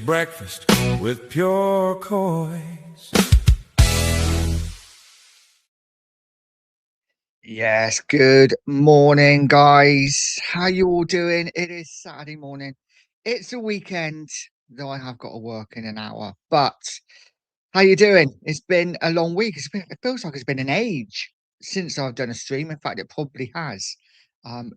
breakfast with pure Coys. Yes, good morning, guys. How you all doing? It is Saturday morning. It's a weekend, though I have got to work in an hour. But how you doing? It's been a long week. It feels like it's been an age since I've done a stream. In fact, it probably has.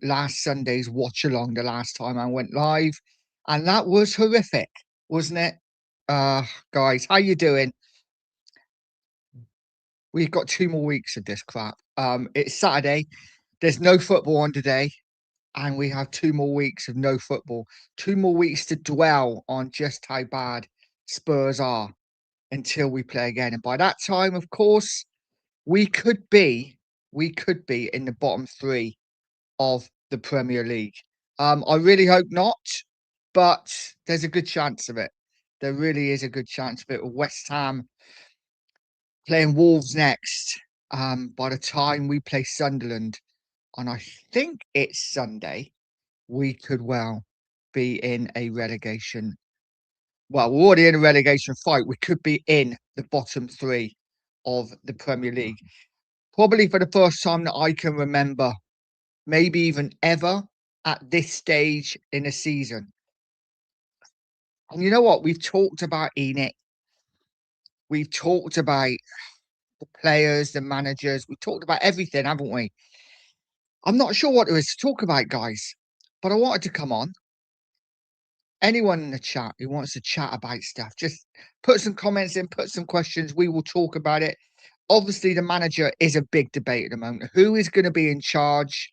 Last Sunday's watch along, the last time I went live, and that was horrific, wasn't it? Guys, how you doing? We've got 2 more weeks of this crap. It's Saturday. There's no football on today, and we have 2 more weeks of no football. 2 more weeks to dwell on just how bad Spurs are until we play again. And by that time, of course, we could be in the bottom three of the Premier League. I really hope not, but there's a good chance of it. There really is a good chance of it. West Ham playing Wolves next. By the time we play Sunderland, and I think it's Sunday, we could well be in a relegation. Well, we're already in a relegation fight. We could be in the bottom three of the Premier League. Probably for the first time that I can remember, maybe even ever at this stage in a season. And you know what? We've talked about Enoch. We've talked about the players, the managers. We've talked about everything, haven't we? I'm not sure what there is to talk about, guys, but I wanted to come on. Anyone in the chat who wants to chat about stuff, just put some comments in, put some questions. We will talk about it. Obviously, the manager is a big debate at the moment. Who is going to be in charge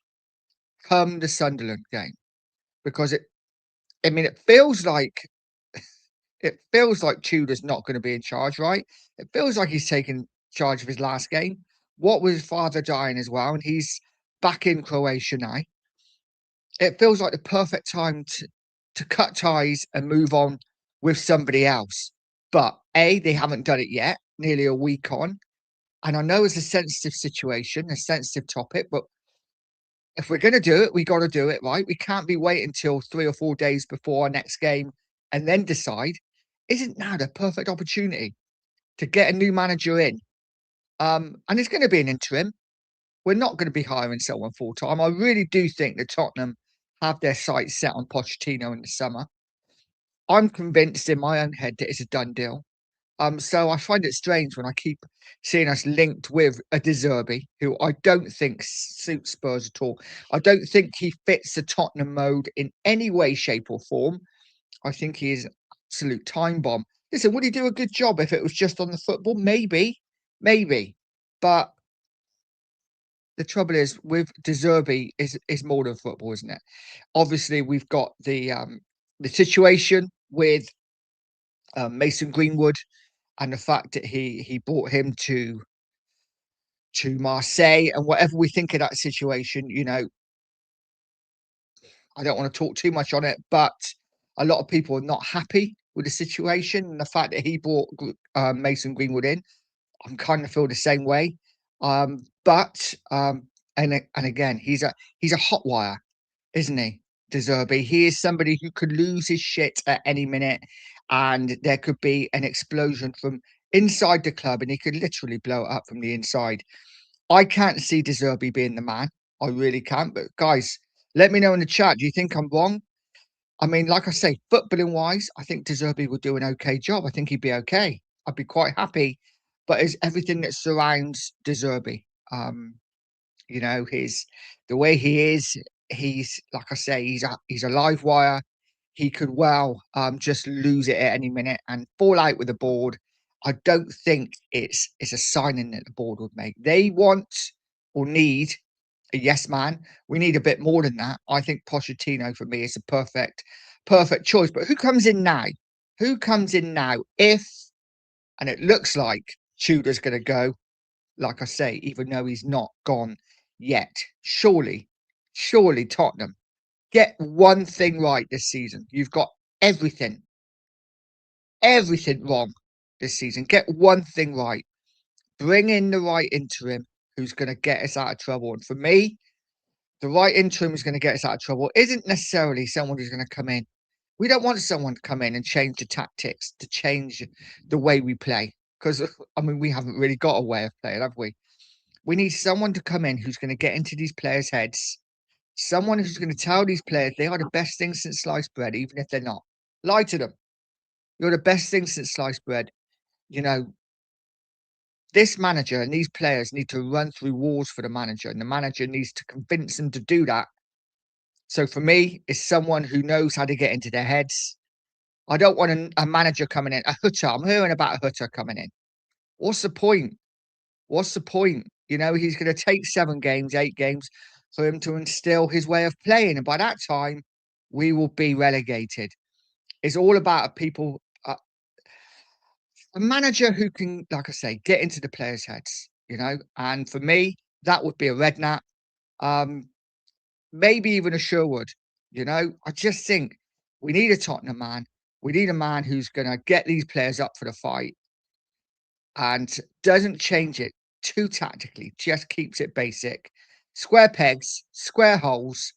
come the Sunderland game? Because it feels like Tudor's not going to be in charge, right? It feels like he's taken charge of his last game. What with his father dying as well, and he's back in Croatia now. It feels like the perfect time to cut ties and move on with somebody else. But they haven't done it yet, nearly a week on. And I know it's a sensitive situation, a sensitive topic, but if we're going to do it, we got to do it, right? We can't be waiting until 3 or 4 days before our next game and then decide. Isn't now the perfect opportunity to get a new manager in? And it's going to be an interim. We're not going to be hiring someone full time. I really do think that Tottenham have their sights set on Pochettino in the summer. I'm convinced in my own head that it's a done deal. So I find it strange when I keep seeing us linked with a De Zerbi, who I don't think suits Spurs at all. I don't think he fits the Tottenham mode in any way, shape, or form. I think he is an absolute time bomb. Listen, would he do a good job if it was just on the football? Maybe. But the trouble is with De Zerbi is more than football, isn't it? Obviously, we've got the situation with Mason Greenwood and the fact that he brought him to Marseille, and whatever we think of that situation, I don't want to talk too much on it, but a lot of people are not happy with the situation and the fact that he brought Mason Greenwood in. I'm kind of feel the same way, but and again, he's a hot wire, isn't he? De Zerbi. He is somebody who could lose his shit at any minute, and there could be an explosion from inside the club, and he could literally blow it up from the inside. I can't see De Zerbi being the man. I really can't. But guys, let me know in the chat. Do you think I'm wrong? I mean, like I say, footballing wise, I think De Zerbi would do an okay job. I think he'd be okay. I'd be quite happy. But it's everything that surrounds De Zerbi. His the way he is, he's like I say, he's a live wire. He could well just lose it at any minute and fall out with the board. I don't think it's a signing that the board would make. They want or need a yes man. We need a bit more than that. I think Pochettino for me is a perfect choice. But who comes in now? Who comes in now? And it looks like Tudor's going to go, like I say, even though he's not gone yet. Surely Tottenham get one thing right this season. You've got everything wrong this season. Get one thing right. Bring in the right interim who's going to get us out of trouble. And for me, the right interim who's going to get us out of trouble isn't necessarily someone who's going to come in We don't want someone to come in and change the tactics, to change the way we play. Because I mean, we haven't really got a way of playing, have we? We need someone to come in who's going to get into these players' heads. Someone who's going to tell these players they are the best thing since sliced bread, even if they're not. Lie to them. You're the best thing since sliced bread. You know, this manager and these players need to run through walls for the manager, and the manager needs to convince them to do that. So for me, it's someone who knows how to get into their heads. I don't want a manager coming in, a Hutter. I'm hearing about a Hutter coming in. What's the point? What's the point? You know, he's going to take 7 games, 8 games for him to instill his way of playing. And by that time, we will be relegated. It's all about a manager who can, like I say, get into the players' heads, you know. And for me, that would be a Redknapp, um, maybe even a Sherwood. You know, I just think we need a Tottenham man. We need a man who's going to get these players up for the fight and doesn't change it too tactically, just keeps it basic. Square pegs, square holes,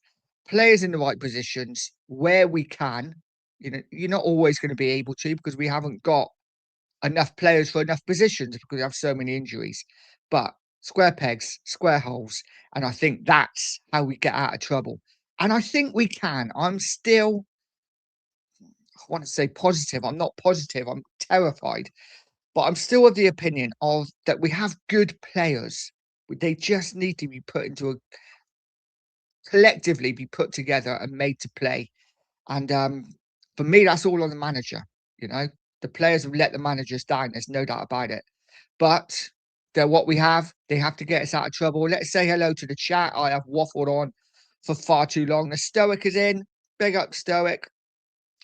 players in the right positions where we can. You know, you're not always going to be able to because we haven't got enough players for enough positions because we have so many injuries. But square pegs, square holes. And I think that's how we get out of trouble. And I think we can. I want to say positive. I'm not positive. I'm terrified. But I'm still of the opinion of that we have good players. They just need to be put into a collectively be put together and made to play. And for me, that's all on the manager. You know, the players have let the managers down. There's no doubt about it. But they're what we have. They have to get us out of trouble. Let's say hello to the chat. I have waffled on for far too long. The Stoic is in. Big up, Stoic.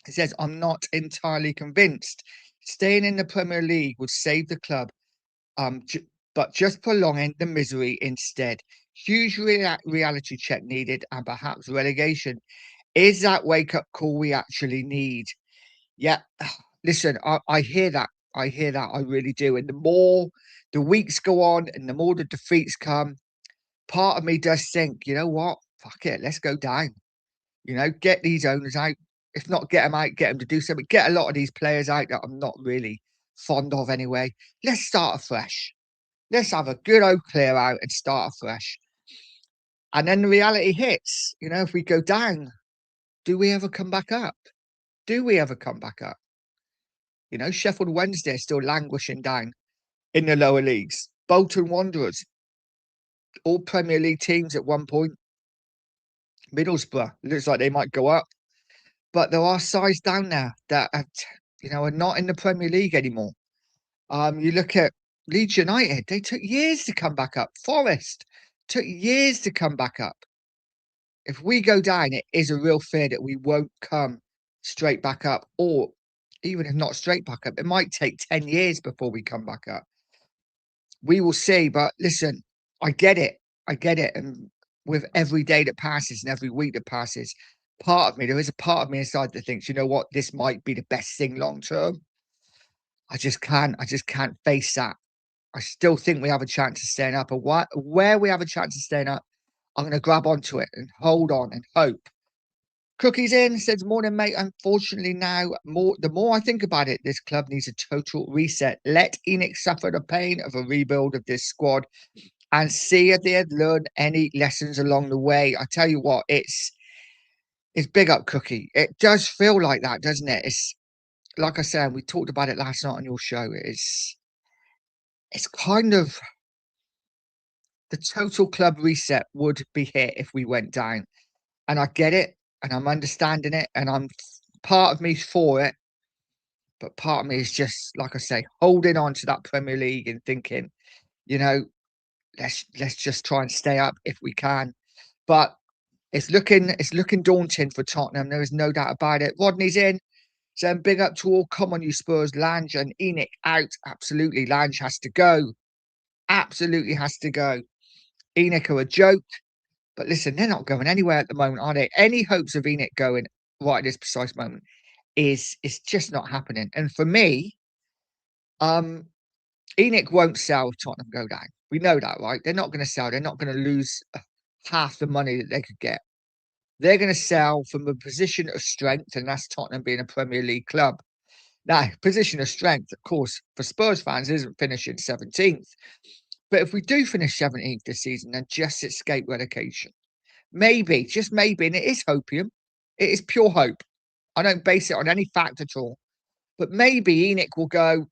It says, I'm not entirely convinced. Staying in the Premier League would save the club, but just prolonging the misery instead. Huge reality check needed and perhaps relegation. Is that wake up call we actually need? Yeah, listen, I hear that. I hear that. I really do. And the more the weeks go on and the more the defeats come, part of me does think, you know what? Fuck it. Let's go down. You know, get these owners out. If not get them out, get them to do something. Get a lot of these players out that I'm not really fond of anyway. Let's start afresh. Let's have a good old clear out and start afresh. And then the reality hits. You know, if we go down, do we ever come back up? Do we ever come back up? You know, Sheffield Wednesday is still languishing down in the lower leagues. Bolton Wanderers, all Premier League teams at one point. Middlesbrough looks like they might go up, but there are sides down there that have, you know, are not in the Premier League anymore. You look at Leeds United; they took years to come back up. Forest took years to come back up. If we go down, it is a real fear that we won't come straight back up, or even if not straight back up, it might take 10 years before we come back up. We will see. But listen, I get it. I get it. And with every day that passes and every week that passes, there is a part of me inside that thinks, you know what, this might be the best thing long term. I just can't face that. I still think we have a chance of staying up. And where we have a chance of staying up, I'm going to grab onto it and hold on and hope. Cookies in says, morning, mate. Unfortunately, now the more I think about it, this club needs a total reset. Let Enoch suffer the pain of a rebuild of this squad and see if they had learned any lessons along the way. I tell you what, it's big up Cookie. It does feel like that, doesn't it? It's like I said, we talked about it last night on your show. It's kind of the total club reset would be hit if we went down. And I get it and I'm understanding it and I'm part of me's for it. But part of me is just, like I say, holding on to that Premier League and thinking, you know, let's just try and stay up if we can. But it's looking daunting for Tottenham. There is no doubt about it. Rodney's in. So big up to all. Come on, you Spurs. Lange and Enoch out. Absolutely. Lange has to go. Absolutely has to go. Enoch are a joke. But listen, they're not going anywhere at the moment, are they? Any hopes of Enoch going right at this precise moment is just not happening. And for me, um, Enoch won't sell if Tottenham go down. We know that, right? They're not going to sell. They're not going to lose half the money that they could get. They're going to sell from a position of strength, and that's Tottenham being a Premier League club. Now, position of strength, of course, for Spurs fans isn't finishing 17th. But if we do finish 17th this season and just escape relegation, maybe, just maybe, and it is hopium, it is pure hope. I don't base it on any fact at all. But maybe Enoch will go,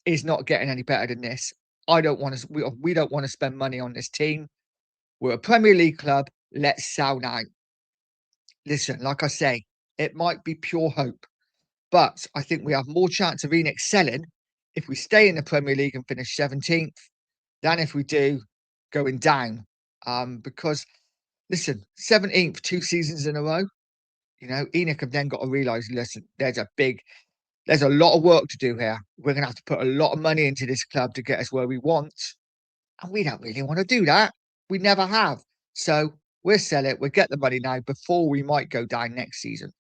is not getting any better than this. I don't want to. We don't want to spend money on this team. We're a Premier League club. Let's sell now. Listen, like I say, it might be pure hope, but I think we have more chance of Enoch selling if we stay in the Premier League and finish 17th than if we do going down. Because listen, 17th 2 seasons in a row. Enoch have then got to realise, listen, there's a lot of work to do here. We're going to have to put a lot of money into this club to get us where we want. And we don't really want to do that. We never have. So we'll sell it. We'll get the money now before we might go down next season.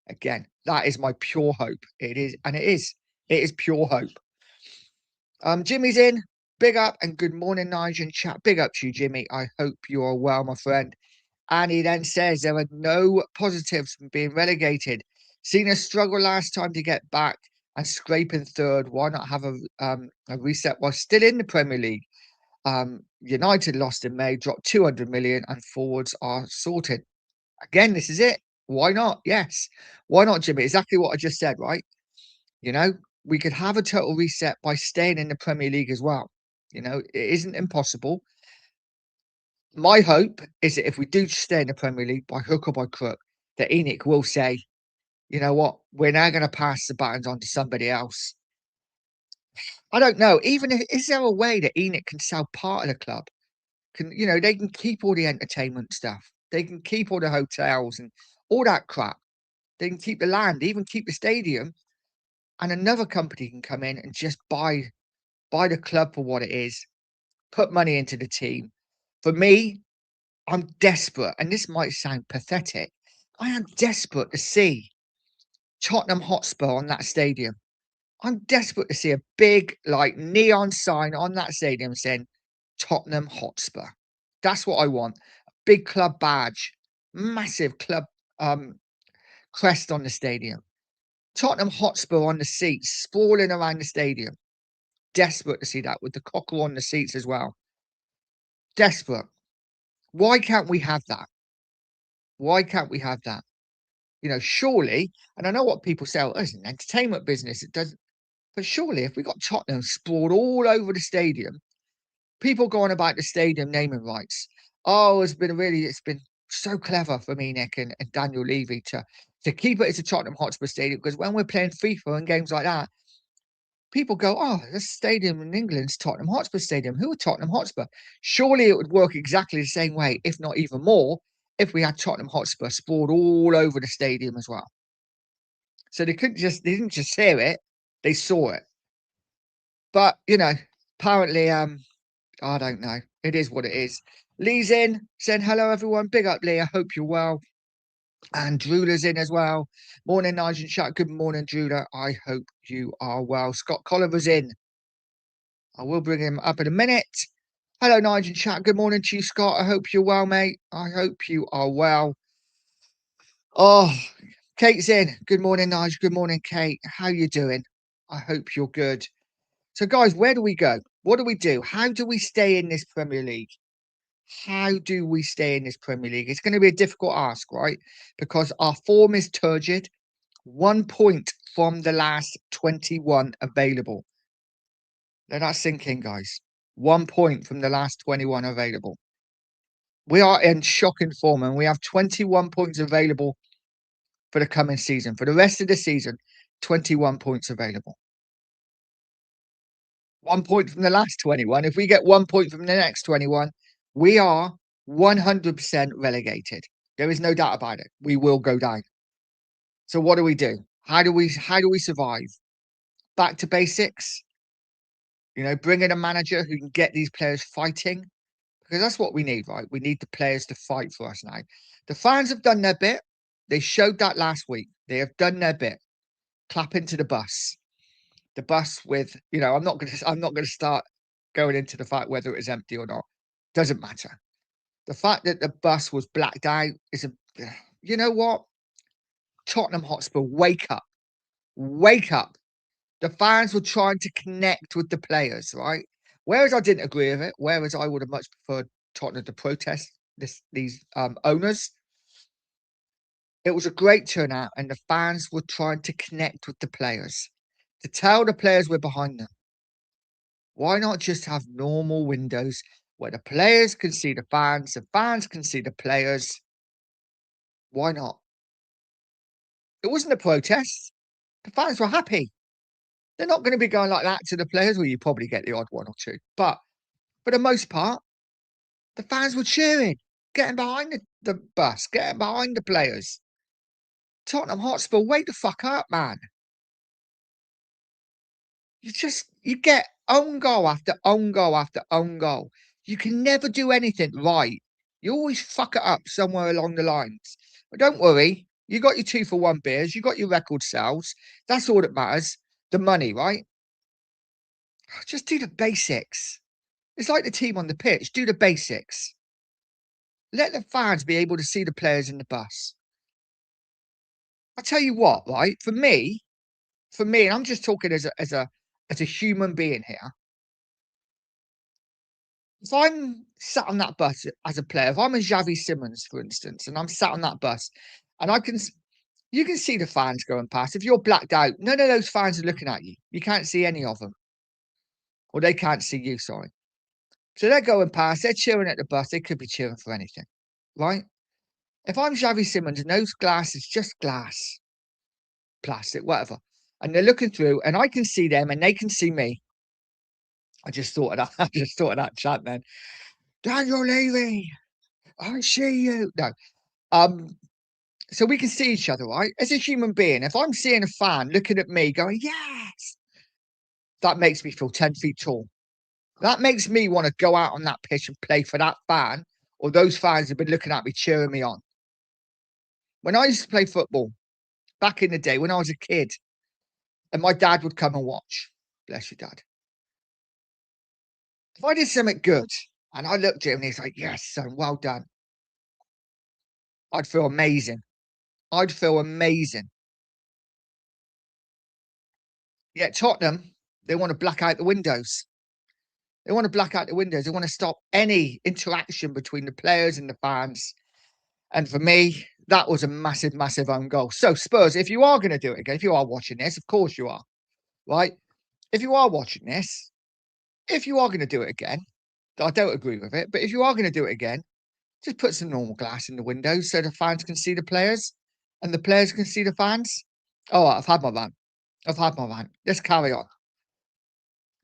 Again, that is my pure hope. It is. And it is. It is pure hope. Jimmy's in. Big up and good morning, Nigel and chat. Big up to you, Jimmy. I hope you are well, my friend. And he then says there are no positives from being relegated. Seen us struggle last time to get back and scraping third. Why not have a reset while still in the Premier League? United lost in May, dropped 200 million, and forwards are sorted. Again, this is it. Why not? Yes. Why not, Jimmy? Exactly what I just said, right? We could have a total reset by staying in the Premier League as well. It isn't impossible. My hope is that if we do stay in the Premier League by hook or by crook, that Enoch will say, you know what, we're now going to pass the batons on to somebody else. I don't know. Is there a way that Enoch can sell part of the club? They can keep all the entertainment stuff. They can keep all the hotels and all that crap. They can keep the land, even keep the stadium, and another company can come in and just buy the club for what it is, put money into the team. For me, I'm desperate, and this might sound pathetic. I am desperate to see Tottenham Hotspur on that stadium. I'm desperate to see a big, neon sign on that stadium saying Tottenham Hotspur. That's what I want. A big club badge, massive club crest on the stadium. Tottenham Hotspur on the seats, sprawling around the stadium. Desperate to see that with the cockle on the seats as well. Desperate. Why can't we have that? Why can't we have that? Surely, and I know what people say, it's an entertainment business. It doesn't, but surely if we got Tottenham sprawled all over the stadium, people going about the stadium naming rights. Oh, it's been so clever for me, Nick and Daniel Levy to keep it as a Tottenham Hotspur stadium, because when we're playing FIFA and games like that, people go, oh, this stadium in England's Tottenham Hotspur Stadium. Who are Tottenham Hotspur? Surely it would work exactly the same way, if not even more, if we had Tottenham Hotspur sprawled all over the stadium as well. So they didn't just hear it, they saw it. But, apparently, I don't know. It is what it is. Lee's in, saying hello, everyone. Big up, Lee. I hope you're well. And Drula's in as well. Morning, Nigel chat. Good morning, Drula. I hope you are well. Scott Colliver's in. I will bring him up in a minute. Hello, Nigel chat. Good morning to you, Scott. I hope you're well, mate. I hope you are well. Oh, Kate's in. Good morning, Nigel. Good morning, Kate. How you doing? I hope you're good. So, guys, where do we go? What do we do? How do we stay in this Premier League? How do we stay in this Premier League? It's going to be a difficult ask, right? Because our form is turgid. 1 point from the last 21 available. Let that sink in, guys. 1 point from the last 21 available. We are in shocking form, and we have 21 points available for the coming season. For the rest of the season, 21 points available. 1 point from the last 21. If we get 1 point from the next 21, we are 100% relegated. There is no doubt about it. We will go down. So what do we do? How do we survive? Back to basics. Bring in a manager who can get these players fighting, because that's what we need, right? We need the players to fight for us now. The fans have done their bit. They showed that last week. They have done their bit. Clap into the bus. The bus with, I'm not going to start going into the fact whether it was empty or not. Doesn't matter. The fact that the bus was blacked out You know what? Tottenham Hotspur, wake up. Wake up. The fans were trying to connect with the players, right? Whereas I didn't agree with it, whereas I would have much preferred Tottenham to protest these owners. It was a great turnout, and the fans were trying to connect with the players, to tell the players we're behind them. Why not just have normal windows where the players can see the fans can see the players? Why not? It wasn't a protest. The fans were happy. They're not going to be going like that to the players. Well, you probably get the odd one or two, but for the most part, the fans were cheering, getting behind the bus, getting behind the players. Tottenham Hotspur, wake the fuck up, man. You get own goal after own goal after own goal. You can never do anything right. You always fuck it up somewhere along the lines. But don't worry, you got your 2 for 1 beers, you got your record sales. That's all that matters. The money, right? Just do the basics. It's like the team on the pitch. Do the basics. Let the fans be able to see the players in the bus. I tell you what, right? For me, and I'm just talking as a human being here. If I'm sat on that bus as a player, if I'm a Xavi Simmons, for instance, and I'm sat on that bus, and you can see the fans going past. If you're blacked out, none of those fans are looking at you. You can't see any of them, or they can't see you. Sorry. So they're going past. They're cheering at the bus. They could be cheering for anything, right? If I'm Xavi Simmons and those glass is just glass, plastic, whatever, and they're looking through, and I can see them, and they can see me. I just thought of that. I just thought of that chat then. Daniel Levy, I see you. No, um, so we can see each other, right? As a human being, if I'm seeing a fan looking at me going, yes, that makes me feel 10 feet tall. That makes me want to go out on that pitch and play for that fan, or those fans have been looking at me, cheering me on. When I used to play football back in the day, when I was a kid, and my dad would come and watch, bless you, dad. If I did something good and I looked at him and he's like, yes, son, well done, I'd feel amazing. I'd feel amazing. Yet Tottenham, they want to black out the windows. They want to black out the windows. They want to stop any interaction between the players and the fans. And for me, that was a massive, massive own goal. So, Spurs, if you are going to do it again, if you are watching this, of course you are, right? If you are watching this, if you are going to do it again, I don't agree with it, but if you are going to do it again, just put some normal glass in the windows so the fans can see the players and the players can see the fans. All right, I've had my rant. I've had my rant. Let's carry on.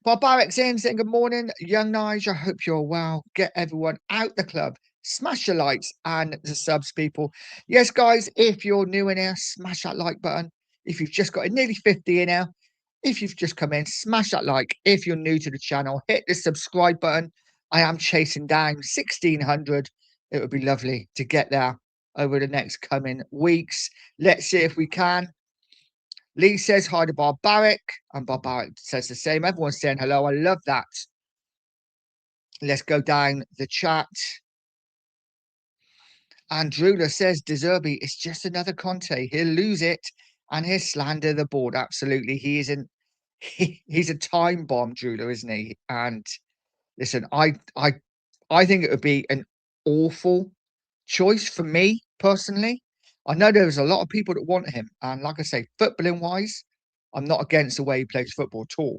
Barbaric saying good morning, young Nigel. I hope you're well. Get everyone out the club. Smash the likes and the subs, people. Yes, guys, if you're new in here, smash that like button. If you've just got it, nearly 50 in here, if you've just come in, smash that like. If you're new to the channel, hit the subscribe button. I am chasing down 1,600. It would be lovely to get there over the next coming weeks. Let's see if we can. Lee says hi to Barbaric, and Barbaric says the same. Everyone's saying hello. I love that. Let's go down the chat. And Drula says De Zerbi is just another Conte. He'll lose it and he'll slander the board. Absolutely. He's a time bomb, Drula, isn't he? And listen, I think it would be an awful choice for me personally. I know there's a lot of people that want him, and like I say, footballing wise, I'm not against the way he plays football at all.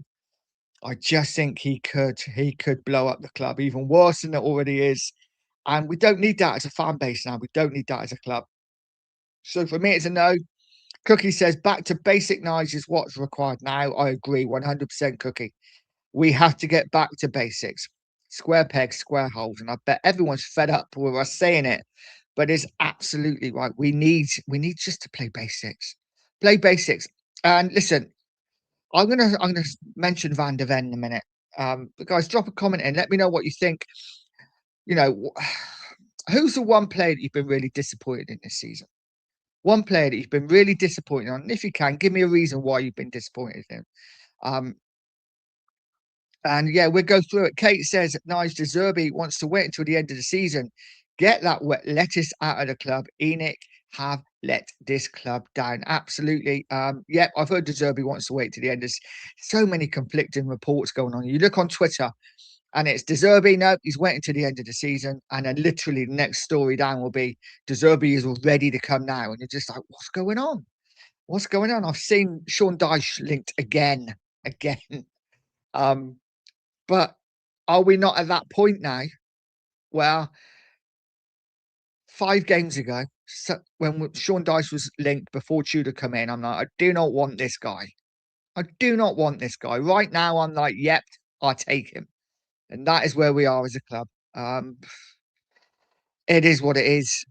I just think he could blow up the club even worse than it already is, and we don't need that as a fan base now. We don't need that as a club. So for me, it's a no. Cookie says back to basic knives is what's required now. I agree, 100% Cookie. We have to get back to basics. Square pegs, square holes. And I bet everyone's fed up with us saying it, but it's absolutely right. We need just to play basics. Play basics. And listen, I'm gonna mention Van der Ven in a minute. But guys, drop a comment in. Let me know what you think. You know, who's the one player that you've been really disappointed in this season? One player that you've been really disappointed on. And if you can, give me a reason why you've been disappointed in him. And yeah, we'll go through it. Kate says Nigel De Zerbi wants to wait until the end of the season. Get that wet lettuce out of the club. Enoch have let this club down. Absolutely. Yep, I've heard De Zerbi wants to wait to the end. There's so many conflicting reports going on. You look on Twitter and it's De Zerbi, no, he's waiting to the end of the season. And then literally the next story down will be De Zerbi is ready to come now. And you're just like, what's going on? What's going on? I've seen Sean Dyche linked again. Um, but are we not at that point now where 5 games ago, so when Sean Dyche was linked before Tudor come in, I'm like, I do not want this guy. I do not want this guy. Right now, I'm like, yep, I take him. And that is where we are as a club. It is what it is.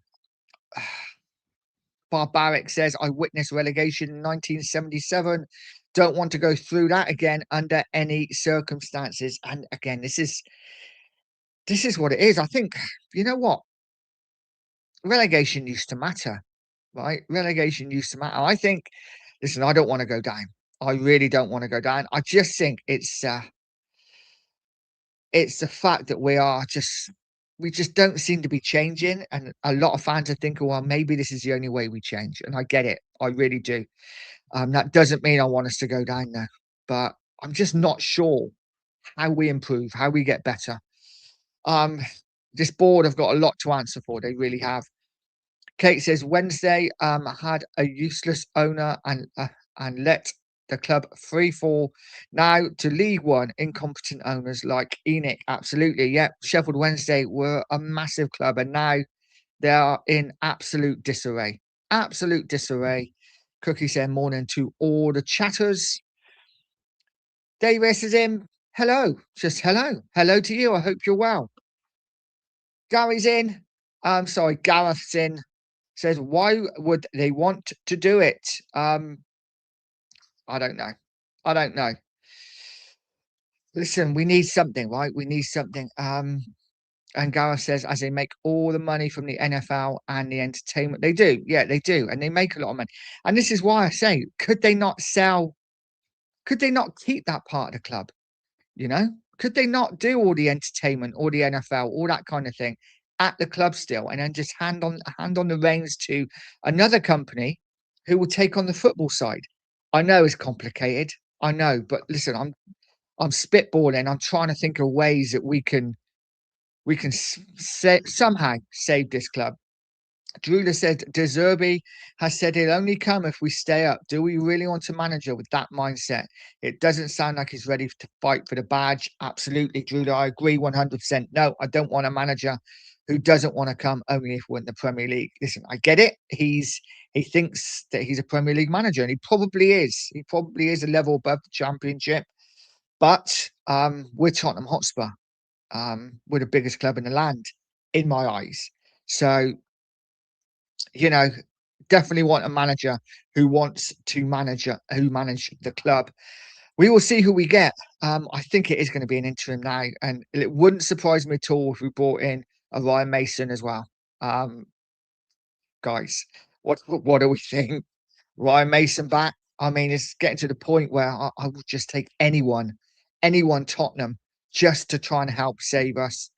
Barbaric says, I witnessed relegation in 1977. Don't want to go through that again under any circumstances. And again, this is what it is. I think, you know what? Relegation used to matter, right? Relegation used to matter. I think, listen, I don't want to go down. I really don't want to go down. I just think it's the fact that we just don't seem to be changing, and a lot of fans are thinking, well, maybe this is the only way we change, and I get it, I really do. That doesn't mean I want us to go down there, but I'm just not sure how we improve, how we get better. Um, this board have got a lot to answer for. They really have. Kate says Wednesday had a useless owner and let the club free fall. Now to League One, incompetent owners like Enoch. Absolutely, yeah. Sheffield Wednesday were a massive club, and now they are in absolute disarray. Absolute disarray. Cookie said morning to all the chatters. Davis is in. Hello, just hello. Hello to you. I hope you're well. Gary's in. I'm sorry, Gareth's in. Says, why would they want to do it? I don't know. I don't know. Listen, we need something, right? We need something. And Gareth says, as they make all the money from the NFL and the entertainment, they do. Yeah, they do. And they make a lot of money. And this is why I say, could they not sell? Could they not keep that part of the club? You know, could they not do all the entertainment, all the NFL, all that kind of thing at the club still, and then just hand on the reins to another company who will take on the football side? I know it's complicated. I know, but listen, I'm spitballing. I'm trying to think of ways that we can somehow save this club. Drula said De Zerbi has said he'll only come if we stay up. Do we really want a manager with that mindset? It doesn't sound like he's ready to fight for the badge. Absolutely, Drula. I agree 100%. No, I don't want a manager who doesn't want to come only if we're in the Premier League. Listen, I get it. He thinks that he's a Premier League manager, and he probably is. He probably is a level above the Championship. But we're Tottenham Hotspur. We're the biggest club in the land, in my eyes. So you know, definitely want a manager who wants to manage the club. We will see who we get. I think it is going to be an interim now, and it wouldn't surprise me at all if we brought in a Ryan Mason as well. Um, guys, what do we think? Ryan Mason back? I mean, it's getting to the point where I would just take anyone Tottenham, just to try and help save us.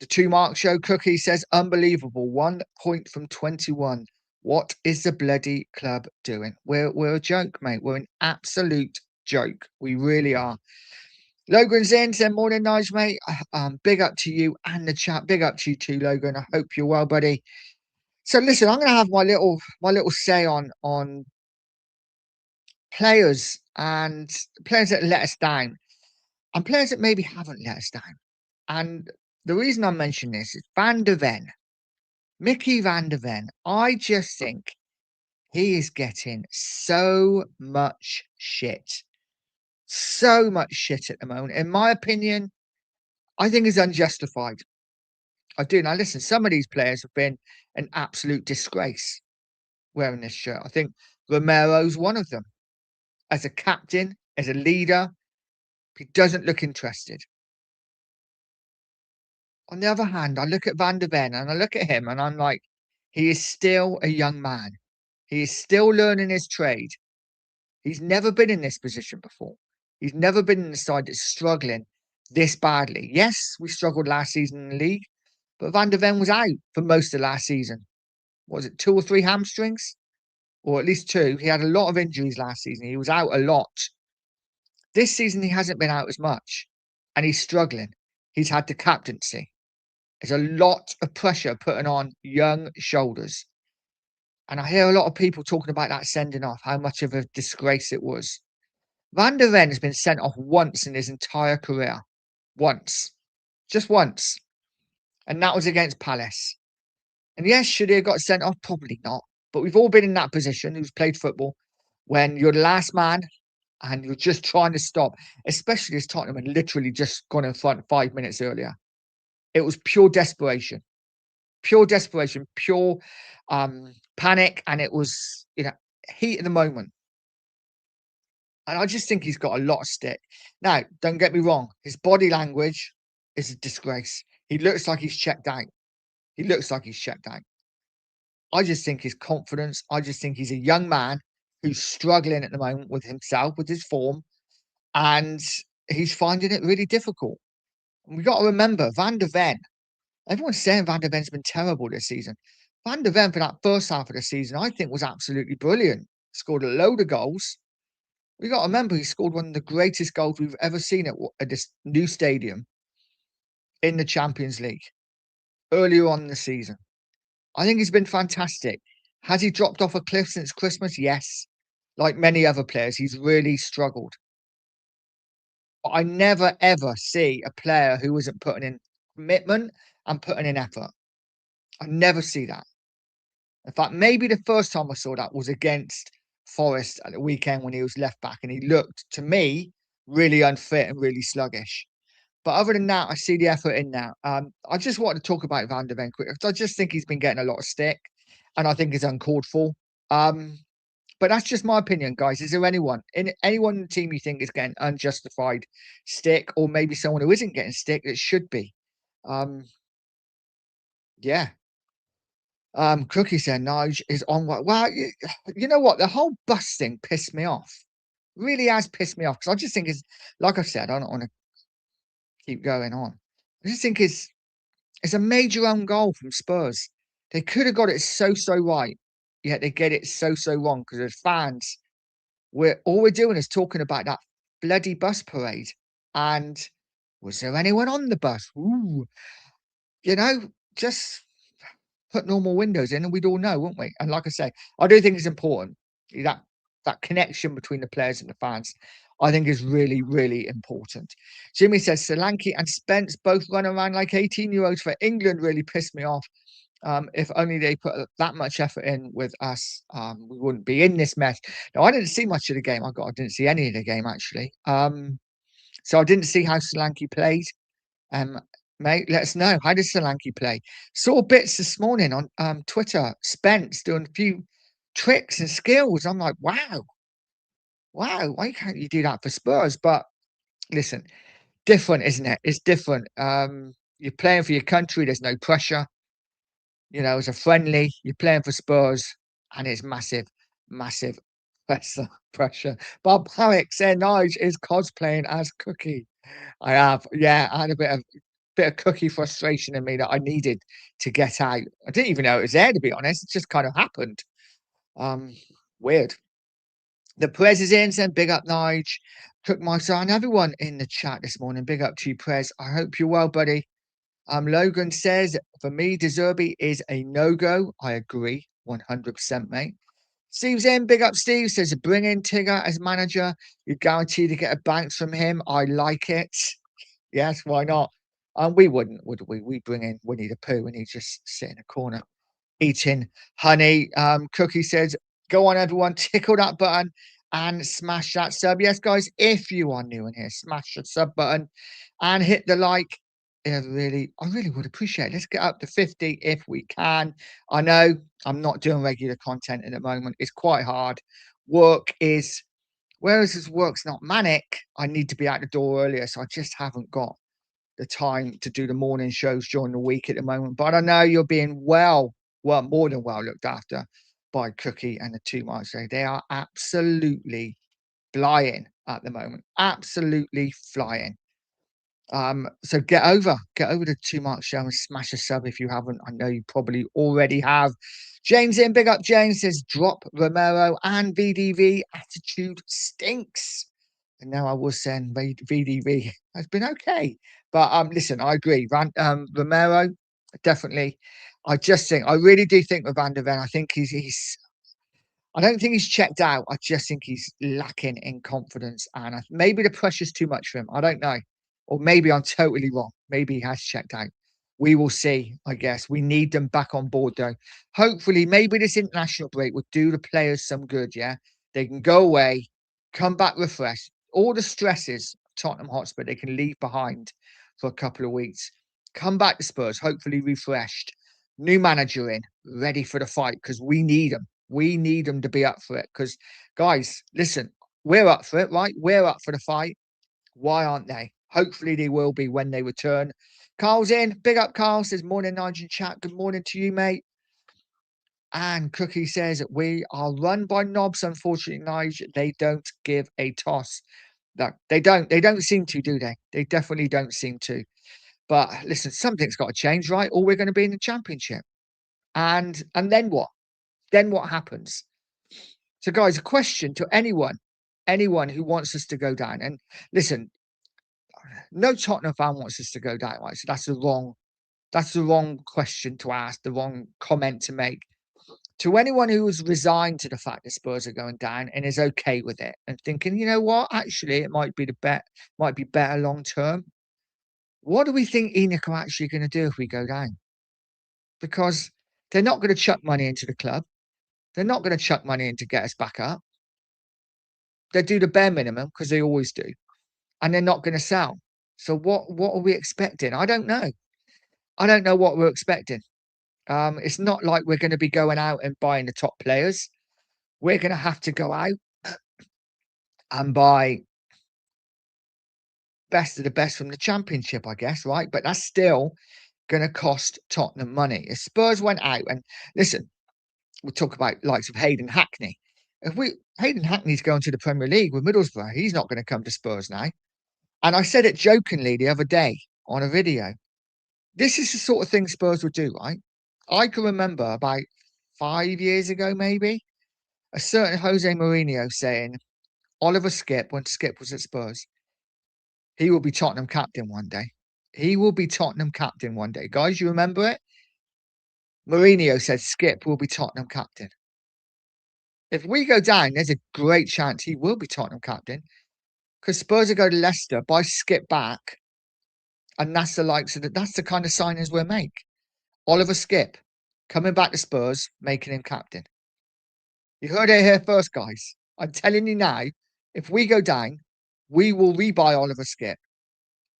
The two mark show cookie says unbelievable. 1 point from 21. What is the bloody club doing? We're a joke, mate. We're an absolute joke. We really are. Logan's in, said morning, nice mate. Big up to you and the chat. Big up to you too, Logan. I hope you're well, buddy. So listen, I'm gonna have my little say on players and players that let us down and players that maybe haven't let us down. And the reason I mention this is Van de Ven. Mickey Van de Ven, I just think he is getting so much shit. So much shit at the moment. In my opinion, I think it's unjustified. I do. Now, listen, some of these players have been an absolute disgrace wearing this shirt. I think Romero's one of them. As a captain, as a leader, he doesn't look interested. On the other hand, I look at Van de Ven and I look at him and I'm like, he is still a young man. He is still learning his trade. He's never been in this position before. He's never been in the side that's struggling this badly. Yes, we struggled last season in the league, but Van de Ven was out for most of last season. what was it, 2 or 3 hamstrings? Or at least 2. He had a lot of injuries last season. He was out a lot. This season, he hasn't been out as much, and he's struggling. He's had the captaincy. There's a lot of pressure putting on young shoulders. And I hear a lot of people talking about that sending off, how much of a disgrace it was. Van der Ven has been sent off once in his entire career. Once. Just once. And that was against Palace. And yes, should he have got sent off? Probably not. But we've all been in that position who's played football when you're the last man and you're just trying to stop, especially as Tottenham had literally just gone in front 5 minutes earlier. It was pure desperation, pure panic, and it was, heat of the moment. And I just think he's got a lot of stick. Now, don't get me wrong, his body language is a disgrace. He looks like he's checked out. He looks like he's checked out. I just think his confidence, I just think he's a young man who's struggling at the moment with himself, with his form, and he's finding it really difficult. And we got to remember, Van der Ven, everyone's saying Van der Ven's been terrible this season. Van der Ven, for that first half of the season, I think was absolutely brilliant. Scored a load of goals. We got to remember he scored one of the greatest goals we've ever seen at this new stadium in the Champions League earlier on in the season. I think he's been fantastic. Has he dropped off a cliff since Christmas? Yes. Like many other players, he's really struggled. But I never ever see a player who isn't putting in commitment and putting in effort. I never see that. In fact, maybe the first time I saw that was against Forest at the weekend when he was left back and he looked, to me, really unfit and really sluggish. But other than that, I see the effort in now. I just want to talk about Van der Ven quick because I just think he's been getting a lot of stick and I think it's uncalled for. But that's just my opinion, guys. Is there anyone in the team you think is getting unjustified stick, or maybe someone who isn't getting stick that should be? Yeah. Cookie said Nige is on what? Well, you know what? The whole bus thing pissed me off. Really has pissed me off because I just think it's like I said. I don't want to keep going on. I just think it's a major own goal from Spurs. They could have got it so right, yet they get it so wrong because as fans, we're doing is talking about that bloody bus parade. And was there anyone on the bus? Ooh, just put normal windows in and we'd all know, wouldn't we? And like I say, I do think it's important. That connection between the players and the fans, I think is really, really important. Jimmy says Solanke and Spence both run around like 18-year-olds for England really pissed me off. If only they put that much effort in with us, we wouldn't be in this mess. Now, I didn't see much of the game. I didn't see any of the game actually. So I didn't see how Solanke played. Um, Mate, let us know. How did Solanke play? Saw bits this morning on Twitter. Spence doing a few tricks and skills. I'm like, wow, why can't you do that for Spurs? But listen, different, isn't it? It's different. You're playing for your country. There's no pressure. It's a friendly. You're playing for Spurs, and it's massive pressure. Bob Harrick said, "Nige is cosplaying as Cookie." I have, yeah. I had a bit of Cookie frustration in me that I needed to get out. I didn't even know it was there, to be honest. It just kind of happened. Weird. The Prez is in, saying big up Nige, Cook my son, everyone in the chat this morning. Big up to you, Prez. I hope you're well, buddy. Logan says, for me, De Zerbi is a no-go. I agree, 100%, mate. Steve's in. Big up, Steve. Says, bring in Tigger as manager. You're guaranteed to get a bounce from him. I like it. Yes, why not? We wouldn't, would we? We bring in Winnie the Pooh and he just sit in a corner eating honey. Cookie says, go on, everyone, tickle that button and smash that sub. Yes, guys, if you are new in here, smash the sub button and hit the like. I really would appreciate it. Let's get up to 50 if we can. I know I'm not doing regular content at the moment. It's quite hard. Whereas his work's not manic, I need to be out the door earlier. So I just haven't got the time to do the morning shows during the week at the moment. But I know you're being more than well looked after by Cookie and the 2 Marks. They are absolutely flying at the moment. Absolutely flying. So get over the 2 Marks show and smash a sub if you haven't. I know you probably already have. James in, big up James, says drop Romero and VDV. Attitude stinks. And now I was saying VDV has been okay. But listen, I agree. Romero, definitely. I really do think with Van der Ven, I think he's I don't think he's checked out. I just think he's lacking in confidence, and maybe the pressure's too much for him. I don't know, or maybe I'm totally wrong. Maybe he has checked out. We will see. I guess we need them back on board though. Hopefully, maybe this international break will do the players some good. Yeah, they can go away, come back refreshed. All the stresses of Tottenham Hotspur they can leave behind for a couple of weeks. Come back to Spurs, hopefully refreshed. New manager in, ready for the fight because we need them. We need them to be up for it because, guys, listen, we're up for it, right? We're up for the fight. Why aren't they? Hopefully they will be when they return. Carl's in. Big up, Carl. Says, morning, Nigel chat. Good morning to you, mate. And Cookie says, we are run by knobs, unfortunately, Nigel. They don't give a toss. No, they don't. They don't seem to, do they? They definitely don't seem to. But listen, something's got to change, right? Or we're going to be in the championship. And then what? Then what happens? So, guys, a question to anyone who wants us to go down. And listen, no Tottenham fan wants us to go down, right? So that's the wrong question to ask, the wrong comment to make. To anyone who is resigned to the fact that Spurs are going down and is okay with it and thinking, you know what, actually, it might be better long term. What do we think Enoch are actually going to do if we go down? Because they're not going to chuck money into the club. They're not going to chuck money in to get us back up. They do the bare minimum because they always do, and they're not going to sell. So what are we expecting? I don't know. I don't know what we're expecting. It's not like we're going to be going out and buying the top players. We're going to have to go out and buy best of the best from the championship, I guess, right? But that's still going to cost Tottenham money. If Spurs went out and listen, we talk about likes of Hayden Hackney. Hayden Hackney's going to the Premier League with Middlesbrough, he's not going to come to Spurs now. And I said it jokingly the other day on a video. This is the sort of thing Spurs would do, right? I can remember about 5 years ago, maybe, a certain Jose Mourinho saying, Oliver Skip, when Skip was at Spurs, he will be Tottenham captain one day. He will be Tottenham captain one day. Guys, you remember it? Mourinho said Skip will be Tottenham captain. If we go down, there's a great chance he will be Tottenham captain because Spurs will go to Leicester, buy Skip back, and that's the kind of signings we'll make. Oliver Skip coming back to Spurs, making him captain. You heard it here first, guys. I'm telling you now, if we go down, we will rebuy Oliver Skip.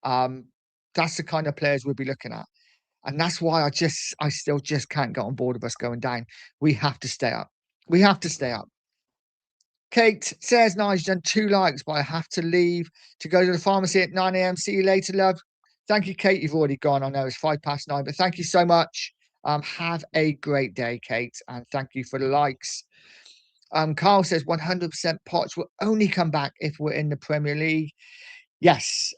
That's the kind of players we'll be looking at. And that's why I still just can't get on board with us going down. We have to stay up. We have to stay up. Kate says, Nice, done 2 likes, but I have to leave to go to the pharmacy at 9 a.m. See you later, love. Thank you, Kate. You've already gone. I know it's 9:05, but thank you so much. Have a great day, Kate, and thank you for the likes. Carl says 100% Poch will only come back if we're in the Premier League. Yes,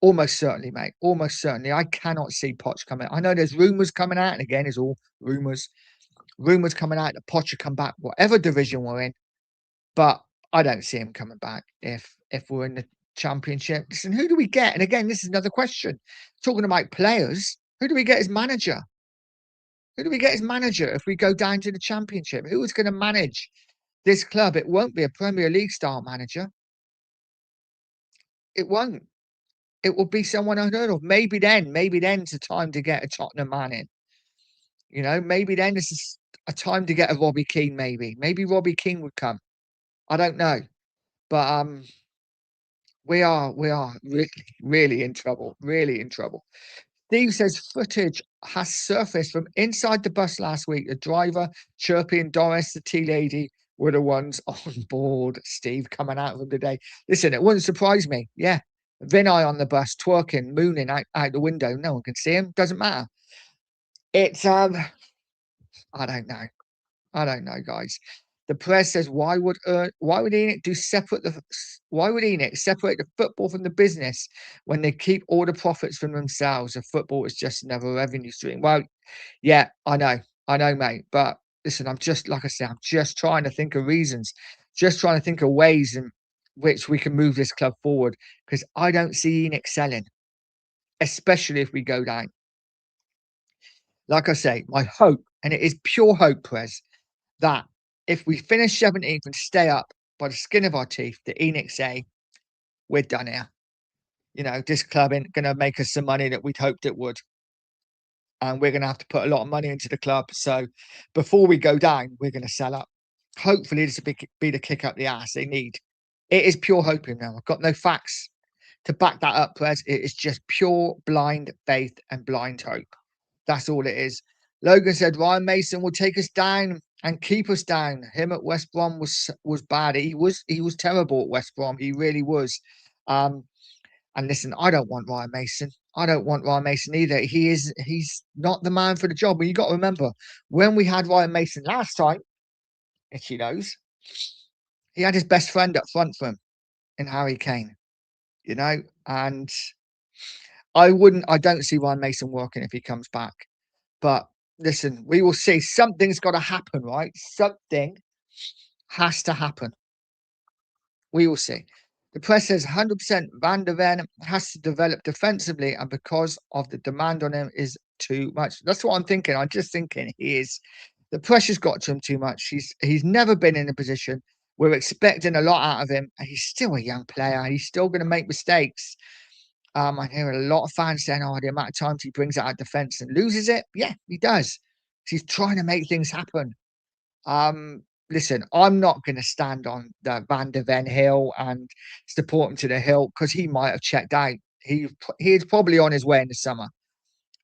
almost certainly, mate. Almost certainly. I cannot see Poch coming. I know there's rumours coming out, and again, it's all rumours. Rumours coming out that Poch will come back, whatever division we're in. But I don't see him coming back if we're in the championship. Listen, who do we get? And again, this is another question. Talking about players, who do we get as manager? Who do we get as manager if we go down to the championship? Who is going to manage this club? It won't be a Premier League style manager. It won't. It will be someone unheard of. Maybe then's the time to get a Tottenham man in. You know, maybe then this is a time to get a Robbie Keane. Maybe Robbie Keane would come. I don't know, but we are really in trouble. Really in trouble. Steve says footage has surfaced from inside the bus last week. The driver, Chirpy, and Doris, the tea lady, were the ones on board. Steve coming out of them today. Listen, it wouldn't surprise me. Yeah, Vinay on the bus, twerking, mooning out the window. No one can see him. Doesn't matter. It's I don't know. I don't know, guys. The press says, why would Enoch separate the football from the business when they keep all the profits from themselves? The football is just another revenue stream. Well, yeah, I know. I know, mate. But listen, I'm just like I say, I'm just trying to think of reasons, just trying to think of ways in which we can move this club forward because I don't see Ian excelling, especially if we go down. Like I say, my hope, and it is pure hope, Prez, that if we finish 17th and stay up by the skin of our teeth, the Enix say, we're done here. You know, this club ain't going to make us some money that we'd hoped it would. And we're going to have to put a lot of money into the club. So before we go down, we're going to sell up. Hopefully, this will be the kick up the ass they need. It is pure hoping now. I've got no facts to back that up, Prez. It is just pure blind faith and blind hope. That's all it is. Logan said Ryan Mason will take us down and keep us down. Him at West Brom was bad. He was terrible at West Brom. He really was. And listen, I don't want Ryan Mason. I don't want Ryan Mason either. He's not the man for the job. But you got to remember when we had Ryan Mason last time, if she knows, he had his best friend up front for him in Harry Kane. You know, and I don't see Ryan Mason working if he comes back. But listen, we will see. Something's got to happen, right? Something has to happen. We will see. The press says 100% Van der Ven has to develop defensively, and because of the demand on him is too much. That's what I'm thinking. I'm just thinking the pressure's got to him too much. He's never been in a position. We're expecting a lot out of him, and he's still a young player. He's still going to make mistakes. I hear a lot of fans saying, "Oh, the amount of times he brings out defense and loses it." Yeah, he does. He's trying to make things happen. Listen, I'm not going to stand on the Van der Ven hill and support him to the hill because he might have checked out. He's probably on his way in the summer,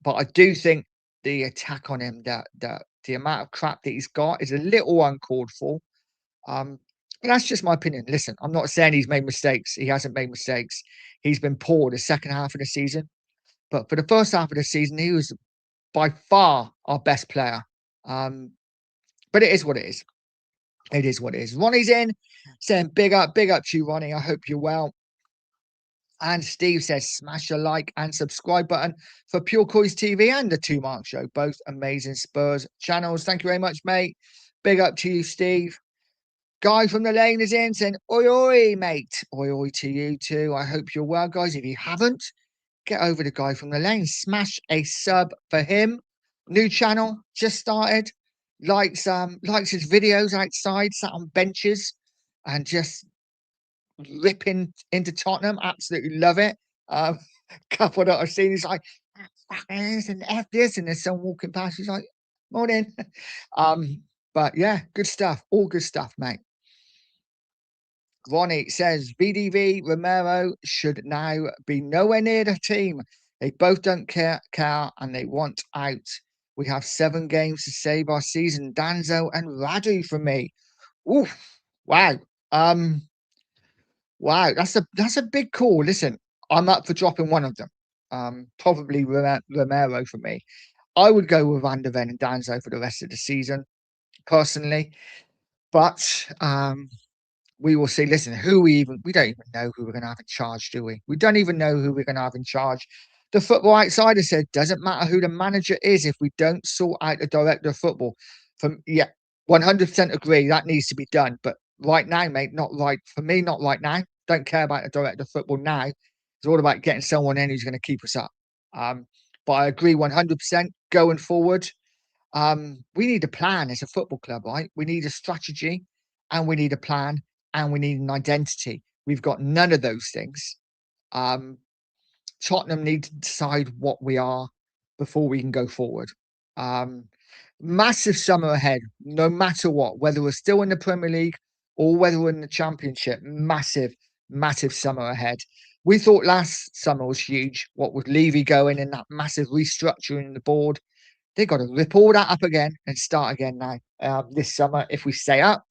but I do think the attack on him, the amount of crap that he's got, is a little uncalled for. But that's just my opinion. Listen, I'm not saying he's made mistakes. He hasn't made mistakes. He's been poor the second half of the season, but for the first half of the season, he was by far our best player. But it is what it is. It is what it is. Ronnie's in, saying big up to you, Ronnie. I hope you're well. And Steve says, smash a like and subscribe button for Pure Coys TV and the Two Mark Show, both amazing Spurs channels. Thank you very much, mate. Big up to you, Steve. Guy from the lane is in saying, oi, oi, mate. Oi, oi to you too. I hope you're well, guys. If you haven't, get over to Guy from the lane. Smash a sub for him. New channel, just started. Likes his videos outside, sat on benches and just ripping into Tottenham. Absolutely love it. Couple that I've seen, he's like, fuck this and F this, and there's someone walking past, he's like, morning. But yeah, good stuff. All good stuff, mate. Ronnie says VDV Romero should now be nowhere near the team. They both don't care and they want out. We have 7 games to save our season. Danzo and Radu for me. Oof. Wow. Wow. That's a big call. Listen, I'm up for dropping one of them. Probably Romero for me. I would go with Van der Ven and Danzo for the rest of the season, personally. But we will see. Listen, we don't even know who we're going to have in charge, do we? We don't even know who we're going to have in charge. The Football Outsider said, doesn't matter who the manager is if we don't sort out the director of football. 100% agree. That needs to be done. But right now, mate, not right. For me, not right now. Don't care about the director of football now. It's all about getting someone in who's going to keep us up. But I agree 100% going forward. We need a plan as a football club, right? We need a strategy and we need a plan and we need an identity. We've got none of those things. Tottenham need to decide what we are before we can go forward. Massive summer ahead, no matter what, whether we're still in the Premier League or whether we're in the Championship. Massive summer ahead. We thought last summer was huge. What with Levy going and that massive restructuring the board, they've got to rip all that up again and start again now this summer if we stay up.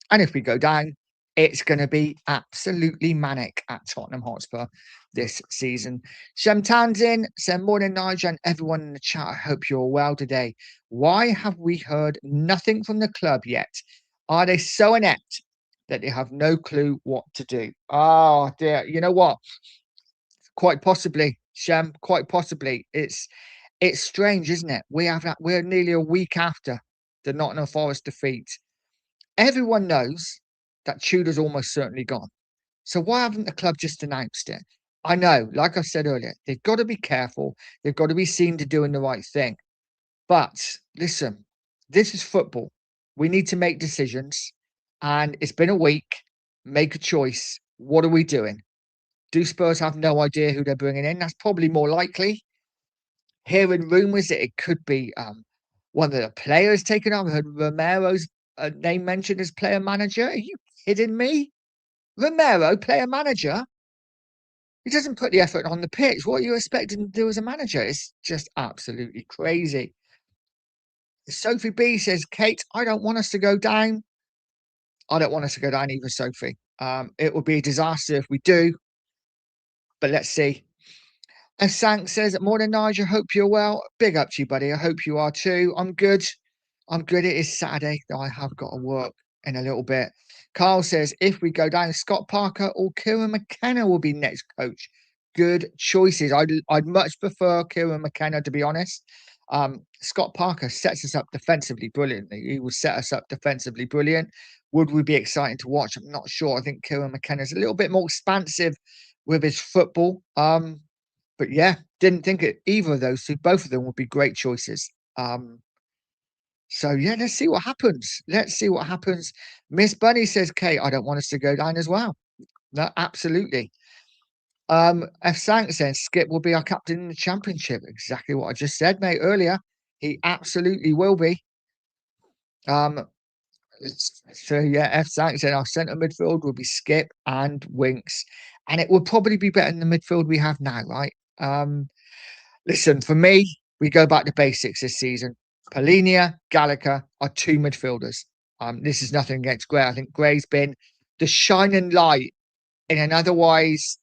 And if we go down, it's going to be absolutely manic at Tottenham Hotspur this season. Shemtan's in. Send morning, Nigel, and everyone in the chat. I hope you're well today. Why have we heard nothing from the club yet? Are they so inept that they have no clue what to do? Oh, dear. You know what? Quite possibly, Shem, quite possibly. It's strange, isn't it? We're nearly a week after the Nottingham Forest defeat. Everyone knows that Tudor's almost certainly gone. So why haven't the club just announced it? I know, like I said earlier, they've got to be careful. They've got to be seen to doing the right thing. But listen, this is football. We need to make decisions. And it's been a week. Make a choice. What are we doing? Do Spurs have no idea who they're bringing in? That's probably more likely. Hearing rumours that it could be one of the players taken up. I heard Romero's name mentioned as player manager. Are you kidding me? Romero, player manager? He doesn't put the effort on the pitch. What are you expecting to do as a manager? It's just absolutely crazy. Sophie B says, Kate, I don't want us to go down. I don't want us to go down either, Sophie. It would be a disaster if we do, but let's see. And Sank says, morning, Nigel. Hope you're well. Big up to you, buddy. I hope you are too. I'm good. I'm good. It is Saturday, though I have got to work in a little bit. Carl says, if we go down, Scott Parker or Kieran McKenna will be next coach. Good choices. I'd much prefer Kieran McKenna, to be honest. Scott Parker sets us up defensively brilliantly. He will set us up defensively brilliant. Would we be exciting to watch? I'm not sure. I think Kieran McKenna is a little bit more expansive with his football. But yeah, didn't think it either of those two. Both of them would be great choices. So yeah, let's see what happens. Let's see what happens. Miss Bunny says, Kate, I don't want us to go down as well. No, absolutely. F. Sank says Skip will be our captain in the championship. Exactly what I just said, mate, earlier. He absolutely will be. So yeah, F. Sank said our centre midfield will be Skip and Winks. And it will probably be better than the midfield we have now, right? Listen, for me, we go back to basics this season. Polinia, Gallagher are two midfielders. This is nothing against Gray. I think Gray's been the shining light in an otherwise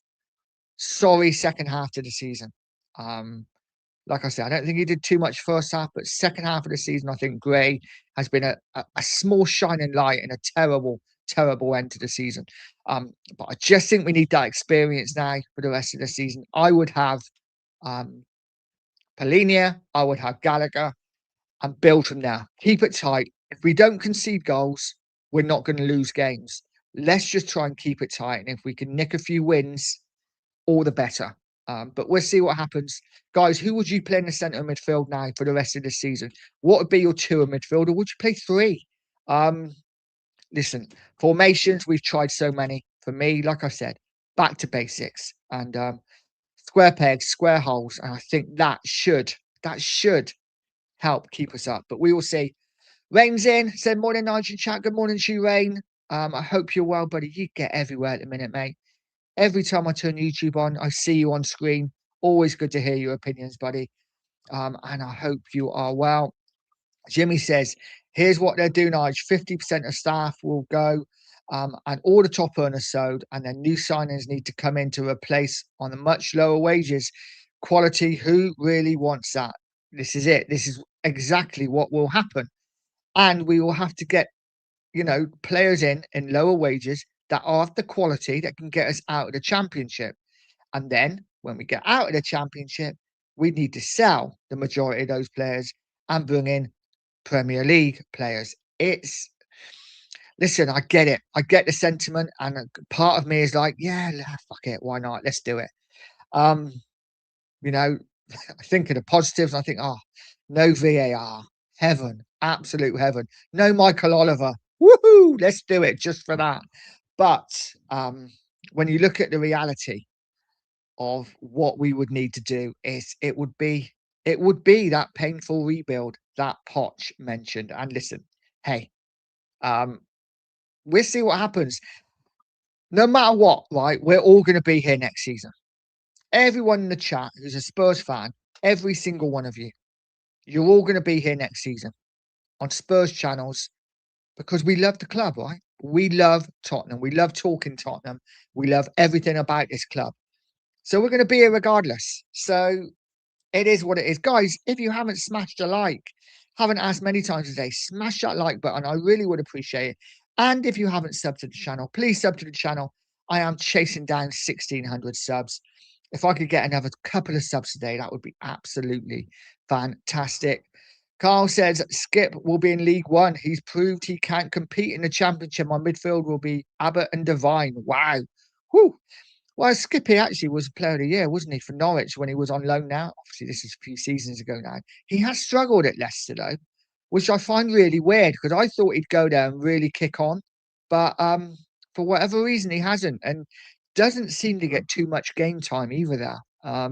sorry second half to the season. Like I said, I don't think he did too much first half, but second half of the season, I think Gray has been a small shining light in a terrible, terrible end to the season. But I just think we need that experience now for the rest of the season. I would have Polinia, I would have Gallagher, and build from there. Keep it tight. If we don't concede goals, we're not going to lose games. Let's just try and keep it tight. And if we can nick a few wins, all the better. But we'll see what happens. Guys, who would you play in the centre midfield now for the rest of the season? What would be your two in midfield, or would you play three? Listen, formations, we've tried so many. For me, like I said, back to basics and square pegs, square holes. And I think that should help keep us up. But we will see. Rain's in. Said morning, Nigel chat. Good morning to you, Rain. I hope you're well, buddy. You get everywhere at the minute, mate. Every time I turn YouTube on, I see you on screen. Always good to hear your opinions, buddy. And I hope you are well. Jimmy says, here's what they're doing, Nigel. 50% of staff will go, and all the top earners sold, and then new signings need to come in to replace on the much lower wages. Quality, who really wants that? This is it. This is exactly what will happen. And we will have to get, players in lower wages that are of the quality that can get us out of the championship. And then when we get out of the championship, we need to sell the majority of those players and bring in Premier League players. Listen, I get it. I get the sentiment. And a part of me is like, yeah, fuck it. Why not? Let's do it. You know, I think of the positives. I think, oh, no VAR, heaven, absolute heaven. No Michael Oliver, woohoo! Let's do it just for that. But when you look at the reality of what we would need to do, it would be that painful rebuild that Poch mentioned. And listen, hey, we'll see what happens. No matter what, right? We're all going to be here next season. Everyone in the chat who's a Spurs fan, every single one of you, you're all going to be here next season on Spurs channels because we love the club, right? We love Tottenham. We love talking Tottenham. We love everything about this club. So we're going to be here regardless. So it is what it is. Guys, if you haven't smashed a like, haven't asked many times today, smash that like button. I really would appreciate it. And if you haven't subbed to the channel, please sub to the channel. I am chasing down 1,600 subs. If I could get another couple of subs today, that would be absolutely fantastic. Carl says Skip will be in League One. He's proved he can't compete in the Championship. My midfield will be Abbott and Devine. Wow. Whew. Well, Skippy actually was Player of the Year, wasn't he, for Norwich when he was on loan now? Obviously, this is a few seasons ago now. He has struggled at Leicester, though, which I find really weird because I thought he'd go there and really kick on. But for whatever reason, he hasn't and doesn't seem to get too much game time either there,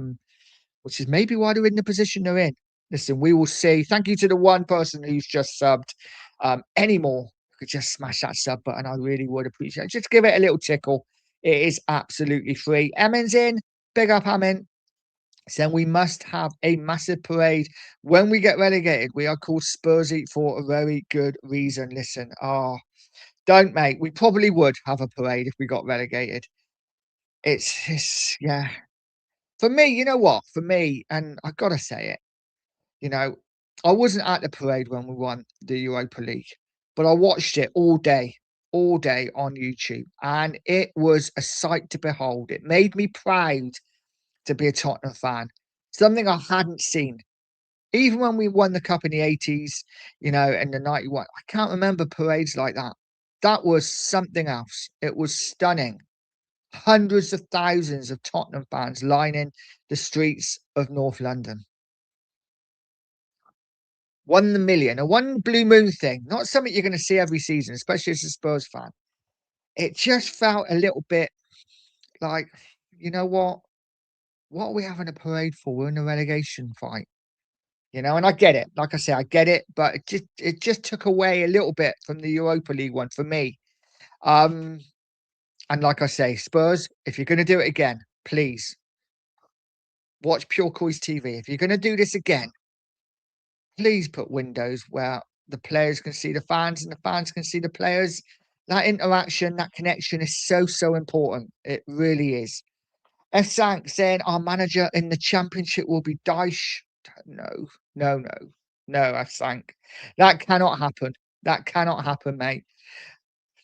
which is maybe why they're in the position they're in. Listen, we will see. Thank you to the one person who's just subbed. Any more, could just smash that sub button. I really would appreciate it. Just give it a little tickle. It is absolutely free. Emin's in. Big up, Emin. Saying we must have a massive parade when we get relegated. We are called Spursy for a very good reason. Listen, don't, mate. We probably would have a parade if we got relegated. It's yeah. For me, you know what? For me, and I gotta say it, you know, I wasn't at the parade when we won the Europa League, but I watched it all day on YouTube, and it was a sight to behold. It made me proud to be a Tottenham fan, something I hadn't seen. Even when we won the cup in the 80s, and the 91, I can't remember parades like that. That was something else. It was stunning. Hundreds of thousands of Tottenham fans lining the streets of North London. Won the million, a one blue moon thing, not something you're going to see every season, especially as a Spurs fan. It just felt a little bit like, you know what? What are we having a parade for? We're in a relegation fight, and I get it. Like I say, I get it, but it just took away a little bit from the Europa League one for me. Um, and like I say, Spurs, if you're going to do it again, please watch Pure Coys TV. If you're going to do this again, please put windows where the players can see the fans and the fans can see the players. That interaction, that connection is so, so important. It really is. F. Sank saying our manager in the championship will be Dyche. No, no, no, no, F. Sank. That cannot happen. That cannot happen, mate.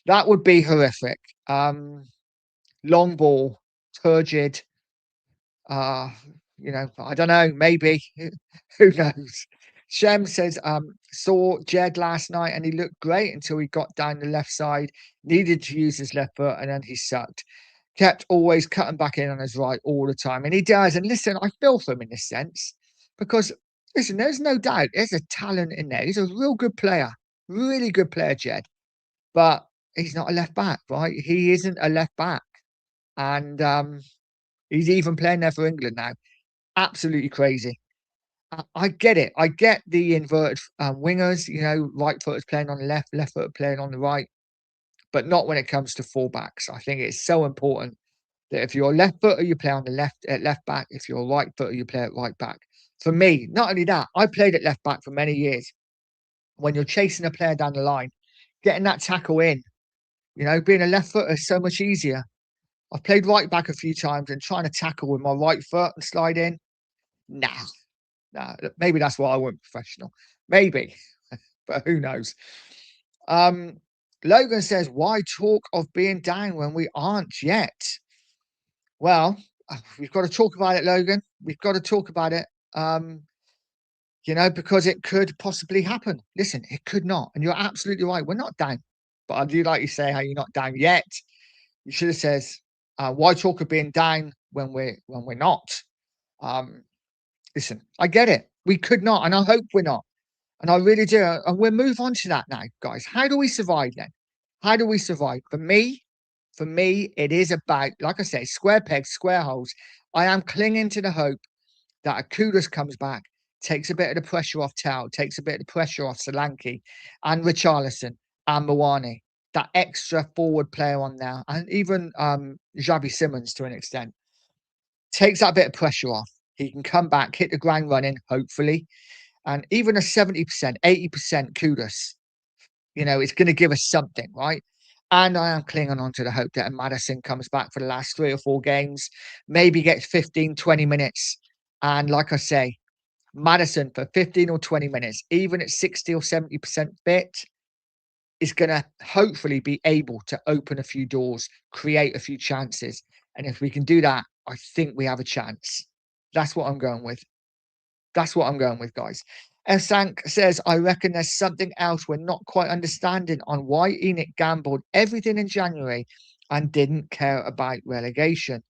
That would be horrific. Long ball, turgid, uh, I don't know, maybe. Who knows? Shem says, saw Jed last night and he looked great until he got down the left side, needed to use his left foot, and then he sucked. Kept always cutting back in on his right all the time. And he does. And listen, I feel for him in this sense because, listen, there's no doubt there's a talent in there. He's a real good player, really good player, Jed. But he's not a left back, right? He isn't a left back. And he's even playing there for England now. Absolutely crazy. I get it. I get the inverted wingers, right footers playing on the left footer playing on the right, but not when it comes to fullbacks. I think it's so important that if you're a left footer, you play on the left at left back. If you're a right footer, you play at right back. For me, not only that, I played at left back for many years. When you're chasing a player down the line, getting that tackle in, being a left footer is so much easier. I've played right back a few times and trying to tackle with my right foot and slide in. Nah, nah. Maybe that's why I went professional. Maybe, but who knows? Logan says, why talk of being down when we aren't yet? Well, we've got to talk about it, Logan. We've got to talk about it. Because it could possibly happen. Listen, it could not. And you're absolutely right. We're not down. But I do like you say how you're not down yet. You should have says, why talk of being down when we're not? Listen, I get it. We could not, and I hope we're not. And I really do. And we'll move on to that now, guys. How do we survive then? How do we survive? For me, it is about, like I say, square pegs, square holes. I am clinging to the hope that Akudas comes back, takes a bit of the pressure off Tao, takes a bit of the pressure off Solanke and Richarlison and Mawani, that extra forward player on there, and even Xavi Simmons to an extent, takes that bit of pressure off. He can come back, hit the ground running, hopefully, and even a 70%, 80% Kudos, it's going to give us something, right? And I am clinging on to the hope that Maddison comes back for the last 3 or 4 games, maybe gets 15, 20 minutes. And like I say, Maddison for 15 or 20 minutes, even at 60 or 70% fit, is going to hopefully be able to open a few doors, create a few chances. And if we can do that, I think we have a chance. That's what I'm going with. That's what I'm going with, guys. Sank says, I reckon there's something else we're not quite understanding on why Enoch gambled everything in January and didn't care about relegation.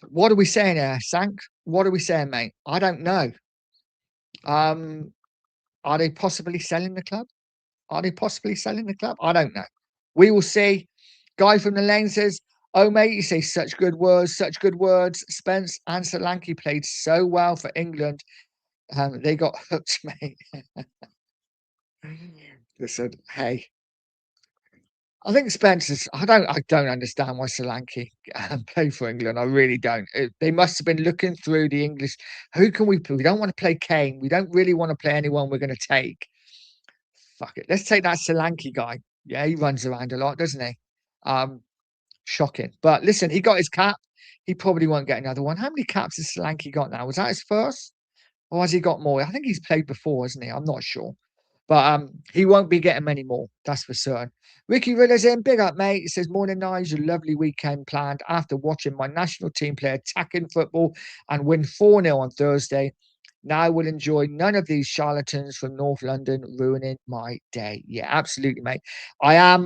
What are we saying here, Sank? What are we saying, mate? I don't know. Are they possibly selling the club? Are they possibly selling the club? I don't know. We will see. Guy from the lane says, oh, mate, you say such good words, such good words. Spence and Solanke played so well for England. They got hooked, mate. Listen, hey, I think Spencer's. I don't understand why Solanke played for England. I really don't. They must have been looking through the English. Who can we play? We don't want to play Kane. We don't really want to play anyone we're going to take. Fuck it. Let's take that Solanke guy. Yeah, he runs around a lot, doesn't he? Shocking. But listen, he got his cap. He probably won't get another one. How many caps has Solanke got now? Was that his first? Or has he got more? I think he's played before, hasn't he? I'm not sure. But he won't be getting many more, that's for certain. Ricky Riller's in. Big up, mate. He says, morning, Nigel. Lovely weekend planned after watching my national team play attacking football and win 4-0 on Thursday. Now we'll enjoy none of these charlatans from North London ruining my day. Yeah, absolutely, mate. I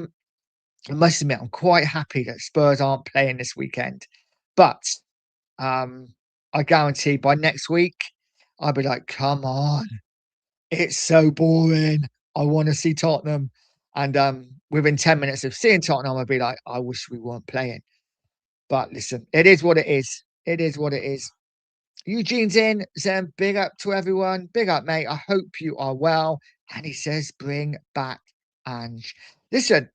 must admit, I'm quite happy that Spurs aren't playing this weekend. But I guarantee by next week, I'll be like, come on. It's so boring. I want to see Tottenham. And within 10 minutes of seeing Tottenham, I'd be like, I wish we weren't playing. But listen, it is what it is. It is what it is. Eugene's in, saying big up to everyone. Big up, mate. I hope you are well. And he says, bring back Ange. Listen,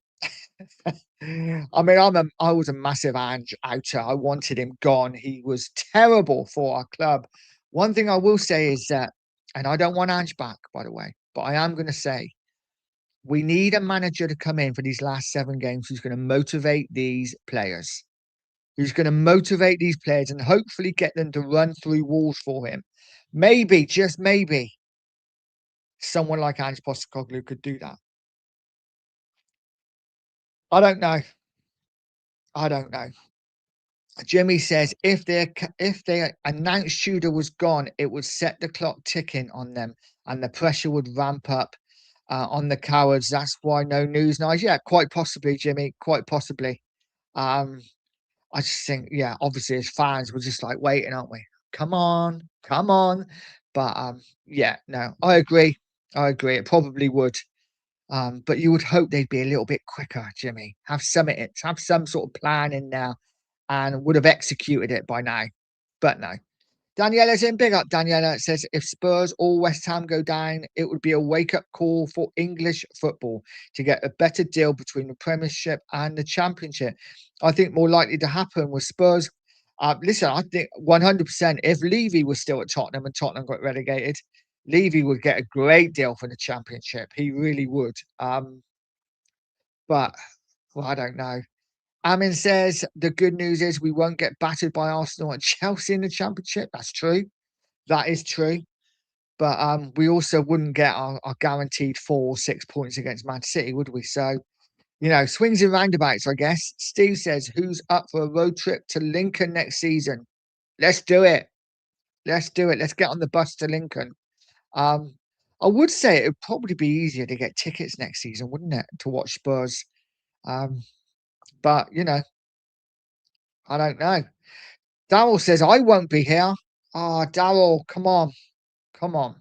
I mean, I was a massive Ange outer. I wanted him gone. He was terrible for our club. One thing I will say is that, and I don't want Ange back, by the way, but I am going to say we need a manager to come in for these last 7 games who's going to motivate these players, who's going to motivate these players and hopefully get them to run through walls for him. Maybe, just maybe, someone like Ange Postecoglou could do that. I don't know. I don't know. Jimmy says if they announced Tudor was gone, it would set the clock ticking on them, and the pressure would ramp up on the cowards. That's why no news, Nige. Yeah, quite possibly, Jimmy. Quite possibly. Um, I just think, yeah, obviously as fans, we're just like waiting, aren't we? Come on, come on. But yeah, no, I agree. I agree. It probably would. But you would hope they'd be a little bit quicker, Jimmy. Have some sort of plan in there and would have executed it by now. But no. Daniela's in. Big up, Daniela. It says, if Spurs or West Ham go down, it would be a wake-up call for English football to get a better deal between the Premiership and the Championship. I think more likely to happen with Spurs. Listen, I think 100% if Levy was still at Tottenham and Tottenham got relegated, Levy would get a great deal for the Championship. He really would. But, well, I don't know. Amin says the good news is we won't get battered by Arsenal and Chelsea in the Championship. That's true. That is true. But we also wouldn't get our guaranteed 4 or 6 points against Man City, would we? So, swings and roundabouts, I guess. Steve says, who's up for a road trip to Lincoln next season? Let's do it. Let's do it. Let's get on the bus to Lincoln. I would say it would probably be easier to get tickets next season, wouldn't it, to watch Spurs? But, I don't know. Daryl says, I won't be here. Ah, Daryl, come on. Come on.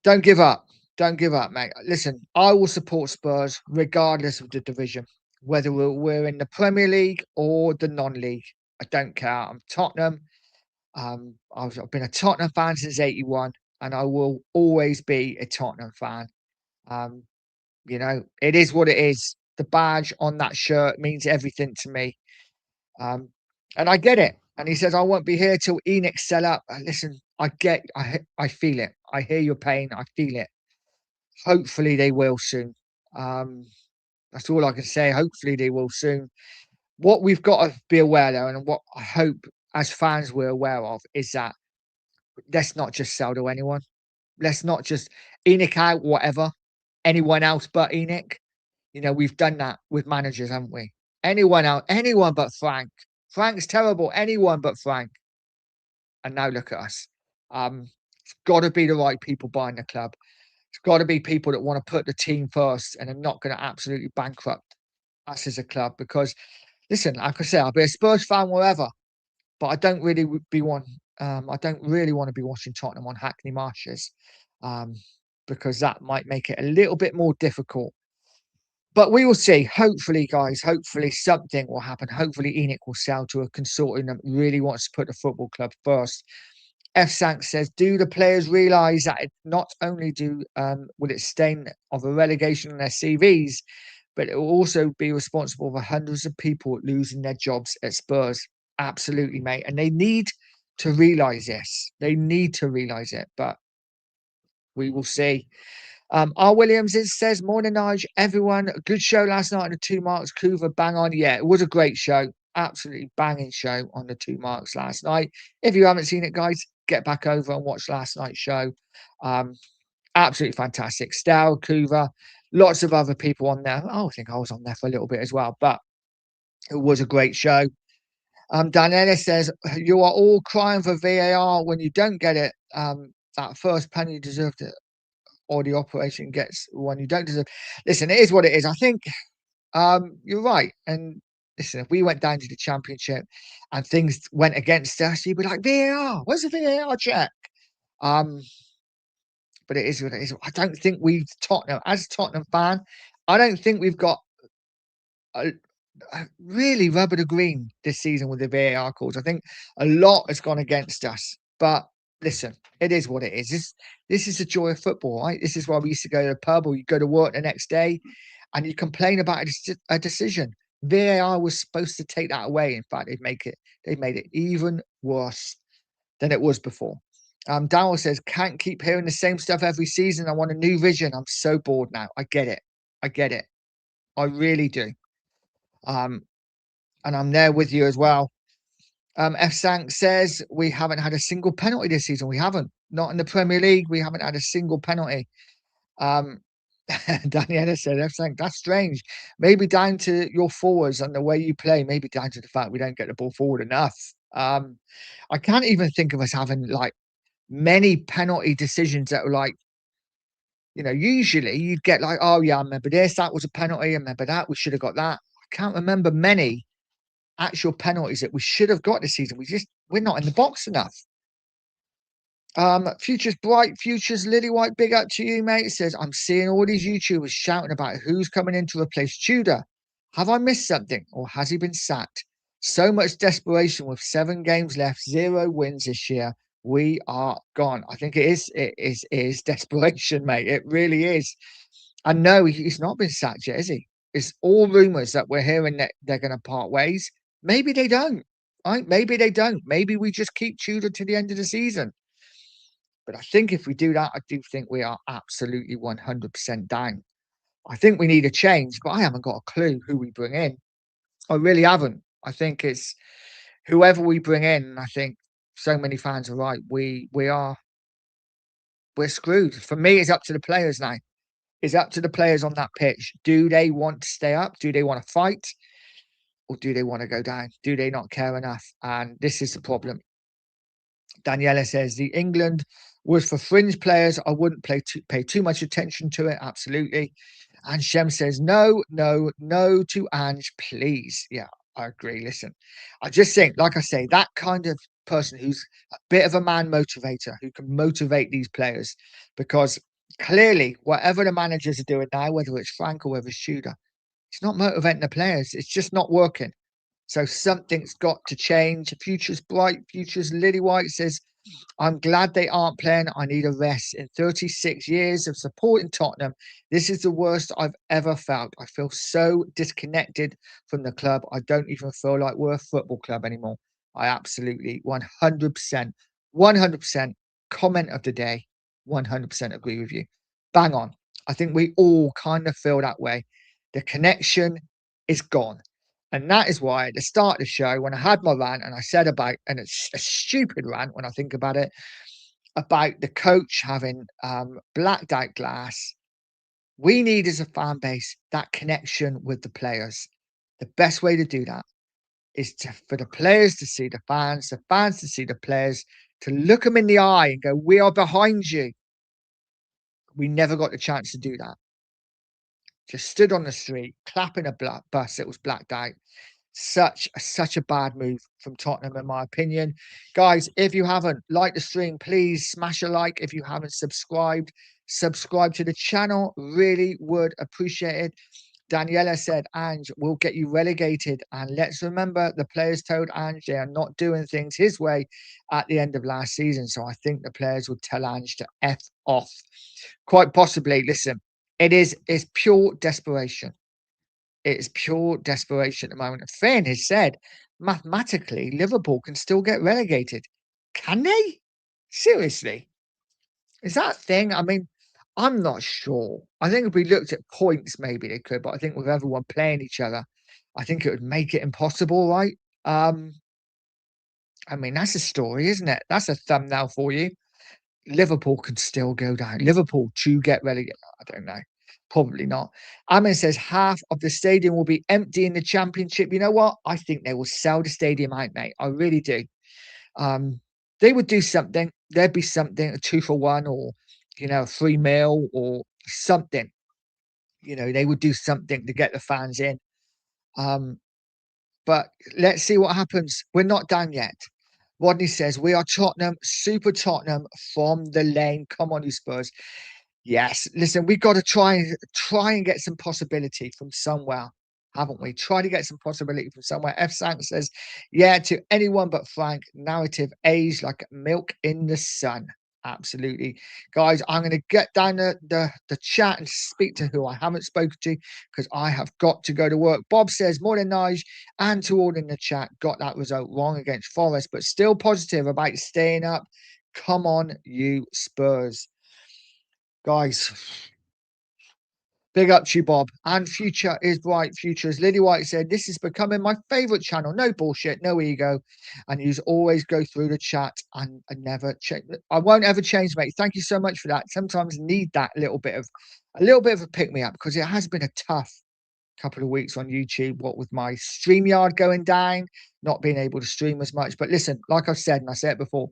Don't give up. Don't give up, mate. Listen, I will support Spurs regardless of the division, whether we're in the Premier League or the non-league. I don't care. I'm Tottenham. I've been a Tottenham fan since '81, and I will always be a Tottenham fan. Um, it is what it is. The badge on that shirt means everything to me. And I get it. And he says, I won't be here till Enoch sell up. Listen, I feel it. I hear your pain. I feel it. Hopefully they will soon. That's all I can say. Hopefully they will soon. What we've got to be aware of, and what I hope as fans we're aware of, is that let's not just sell to anyone. Let's not just Enoch out, whatever. Anyone else but Enoch. We've done that with managers, haven't we? anyone else, anyone but Frank. Frank's terrible, anyone but Frank. And now look at us. It's got to be the right people buying the club. It's got to be people that want to put the team first and are not going to absolutely bankrupt us as a club. Because listen, like I say, I'll be a Spurs fan wherever, but I don't really be one. I don't really want to be watching Tottenham on Hackney Marshes, um, because that might make it a little bit more difficult. But we will see. Hopefully, guys, hopefully something will happen. Hopefully, Enoch will sell to a consortium that really wants to put the football club first. F. Sank says, do the players realise that it not only will it stain of a relegation on their CVs, but it will also be responsible for hundreds of people losing their jobs at Spurs? Absolutely, mate. And they need to realise this. They need to realise it. But we will see. R. Williams says, morning, Nige. Everyone, good show last night on the 2 marks. Coover, bang on. Yeah, it was a great show. Absolutely banging show on the 2 marks last night. If you haven't seen it, guys, get back over and watch last night's show. Absolutely fantastic. Stal, Coover, lots of other people on there. Oh, I think I was on there for a little bit as well, but it was a great show. Dan Ellis says, you are all crying for VAR when you don't get it. That first penalty deserved it, or the operation gets one you don't deserve. Listen, it is what it is. I think you're right. And listen, if we went down to the championship and things went against us, you'd be like, VAR, where's the VAR check? But it is what it is. I don't think Tottenham, as a Tottenham fan, I don't think we've got a, really rubber the green this season with the VAR calls. I think a lot has gone against us. But listen, it is what it is. This is the joy of football, right? This is why we used to go to the pub or you go to work the next day and you complain about a decision. VAR was supposed to take that away. In fact, they made it even worse than it was before. Darryl says, can't keep hearing the same stuff every season. I want a new vision. I'm so bored now. I get it. I get it. I really do. And I'm there with you as well. F. Sank says, we haven't had a single penalty this season. We haven't. Not in the Premier League. We haven't had a single penalty. Daniela said, F. Sank, that's strange. Maybe down to your forwards and the way you play. Maybe down to the fact we don't get the ball forward enough. I can't even think of us having like many penalty decisions that were like, usually you'd get like, oh yeah, I remember this, that was a penalty, I remember that, we should have got that. I can't remember many actual penalties that we should have got this season. We're not in the box enough. Future's bright, Future's Lily White, big up to you, mate. It says, I'm seeing all these YouTubers shouting about who's coming in to replace Tudor. Have I missed something, or has he been sacked? So much desperation with 7 games left, 0 wins this year. We are gone. I think it is desperation, mate. It really is. And no, he's not been sacked yet, is he? It's all rumours that we're hearing that they're going to part ways. Maybe they don't. Right? Maybe they don't. Maybe we just keep Tudor to the end of the season. But I think if we do that, I do think we are absolutely 100% down. I think we need a change, but I haven't got a clue who we bring in. I really haven't. I think it's whoever we bring in. I think so many fans are right. We're screwed. For me, it's up to the players now. It's up to the players on that pitch. Do they want to stay up? Do they want to fight? Or do they want to go down? Do they not care enough? And this is the problem. Daniela says the England was for fringe players. I wouldn't pay too much attention to it. Absolutely. And Shem says, no, no, no to Ange, please. Yeah, I agree. Listen, I just think, like I say, that kind of person who's a bit of a man motivator, who can motivate these players, because clearly, whatever the managers are doing now, whether it's Frank or whether it's Tudor, it's not motivating the players. It's just not working. So something's got to change. Future's bright. Future's Lily White says, I'm glad they aren't playing. I need a rest. In 36 years of supporting Tottenham, this is the worst I've ever felt. I feel so disconnected from the club. I don't even feel like we're a football club anymore. I absolutely 100% comment of the day, 100% agree with you. Bang on. I think we all kind of feel that way. The connection is gone. And that is why at the start of the show, when I had my rant and I said about, and it's a stupid rant when I think about it, about the coach having blacked out glass, we need as a fan base that connection with the players. The best way to do that is for the players to see the fans to see the players, to look them in the eye and go, "We are behind you." We never got the chance to do that. Just stood on the street, clapping a bus that was blacked out. Such a bad move from Tottenham, in my opinion. Guys, if you haven't liked the stream, please smash a like. If you haven't subscribed, subscribe to the channel. Really would appreciate it. Daniela said, Ange will get you relegated. And let's remember, the players told Ange they are not doing things his way at the end of last season. So I think the players would tell Ange to F off. Quite possibly, listen, it's pure desperation. It's pure desperation at the moment. Finn has said, mathematically, Liverpool can still get relegated. Can they? Seriously? Is that a thing? I mean, I'm not sure. I think if we looked at points, maybe they could, but I think with everyone playing each other, I think it would make it impossible, right? I mean, that's a story, isn't it? That's a thumbnail for you. Liverpool could still go down. Liverpool to get relegated. I don't know. Probably not. Amin says half of the stadium will be empty in the championship. You know what? I think they will sell the stadium out, mate. I really do. They would do something. There'd be something, a 2 for 1 or, a free meal or something. They would do something to get the fans in. But let's see what happens. We're not done yet. Rodney says, we are Tottenham, super Tottenham from the lane. Come on, you Spurs. Yes, listen, we've got to try and get some possibility from somewhere, haven't we? Try to get some possibility from somewhere. F. Sank says, yeah, to anyone but Frank, narrative aged like milk in the sun. Absolutely. Guys, I'm going to get down the chat and speak to who I haven't spoken to because I have got to go to work. Bob says, morning, Nige, and to all in the chat, got that result wrong against Forest, but still positive about staying up. Come on, you Spurs. Guys, big up to you, Bob. And future is bright. Future, as Lily White said, this is becoming my favorite channel. No bullshit, no ego. And you always go through the chat and I never change. I won't ever change, mate. Thank you so much for that. Sometimes need that little bit of a pick me up because it has been a tough couple of weeks on YouTube. What with my StreamYard going down, not being able to stream as much. But listen, like I've said, and I said it before,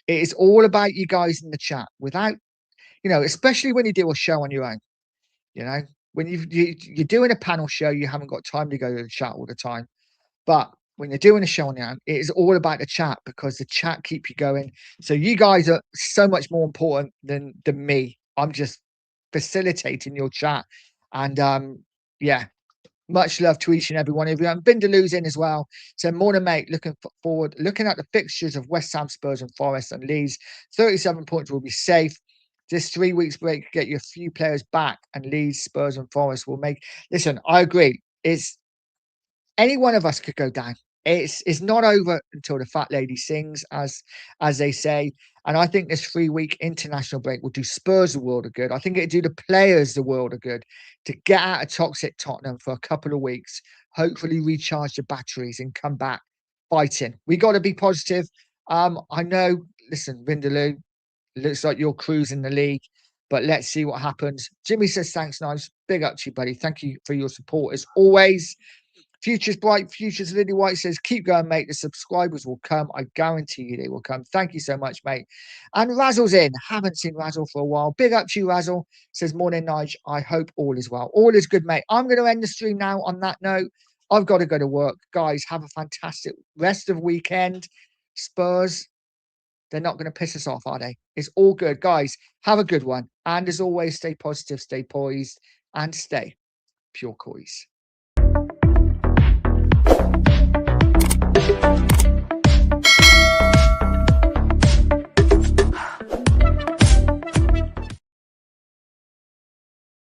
it is all about you guys in the chat. Without, especially when you do a show on your own. When you're doing a panel show, you haven't got time to go to the chat all the time. But when you're doing a show on your own, it is all about the chat because the chat keep you going. So you guys are so much more important than me. I'm just facilitating your chat. And yeah, much love to each and every one of you. And Bindaloo's in as well. So morning, mate. Looking forward, looking at the fixtures of West Ham, Spurs, and Forest and Leeds. 37 points will be safe. This 3 weeks break could get you a few players back, and Leeds, Spurs, and Forest will make. Listen, I agree. It's any one of us could go down. It's not over until the fat lady sings, as they say. And I think this 3 week international break will do Spurs the world of good. I think it'd do the players the world of good to get out of toxic Tottenham for a couple of weeks, hopefully recharge the batteries and come back fighting. We got to be positive. I know, listen, Vindaloo, looks like you're cruising the league, but let's see what happens. Jimmy says, thanks, nice. Big up to you, buddy. Thank you for your support as always. Future's bright. Future's Lily White says, keep going, mate. The subscribers will come. I guarantee you they will come. Thank you so much, mate. And Razzle's in. Haven't seen Razzle for a while. Big up to you, Razzle. Says, morning, Nige. I hope all is well. All is good, mate. I'm going to end the stream now on that note. I've got to go to work. Guys, have a fantastic rest of weekend. Spurs, they're not going to piss us off, are they? It's all good. Guys, have a good one. And as always, stay positive, stay poised, and stay pure Coys.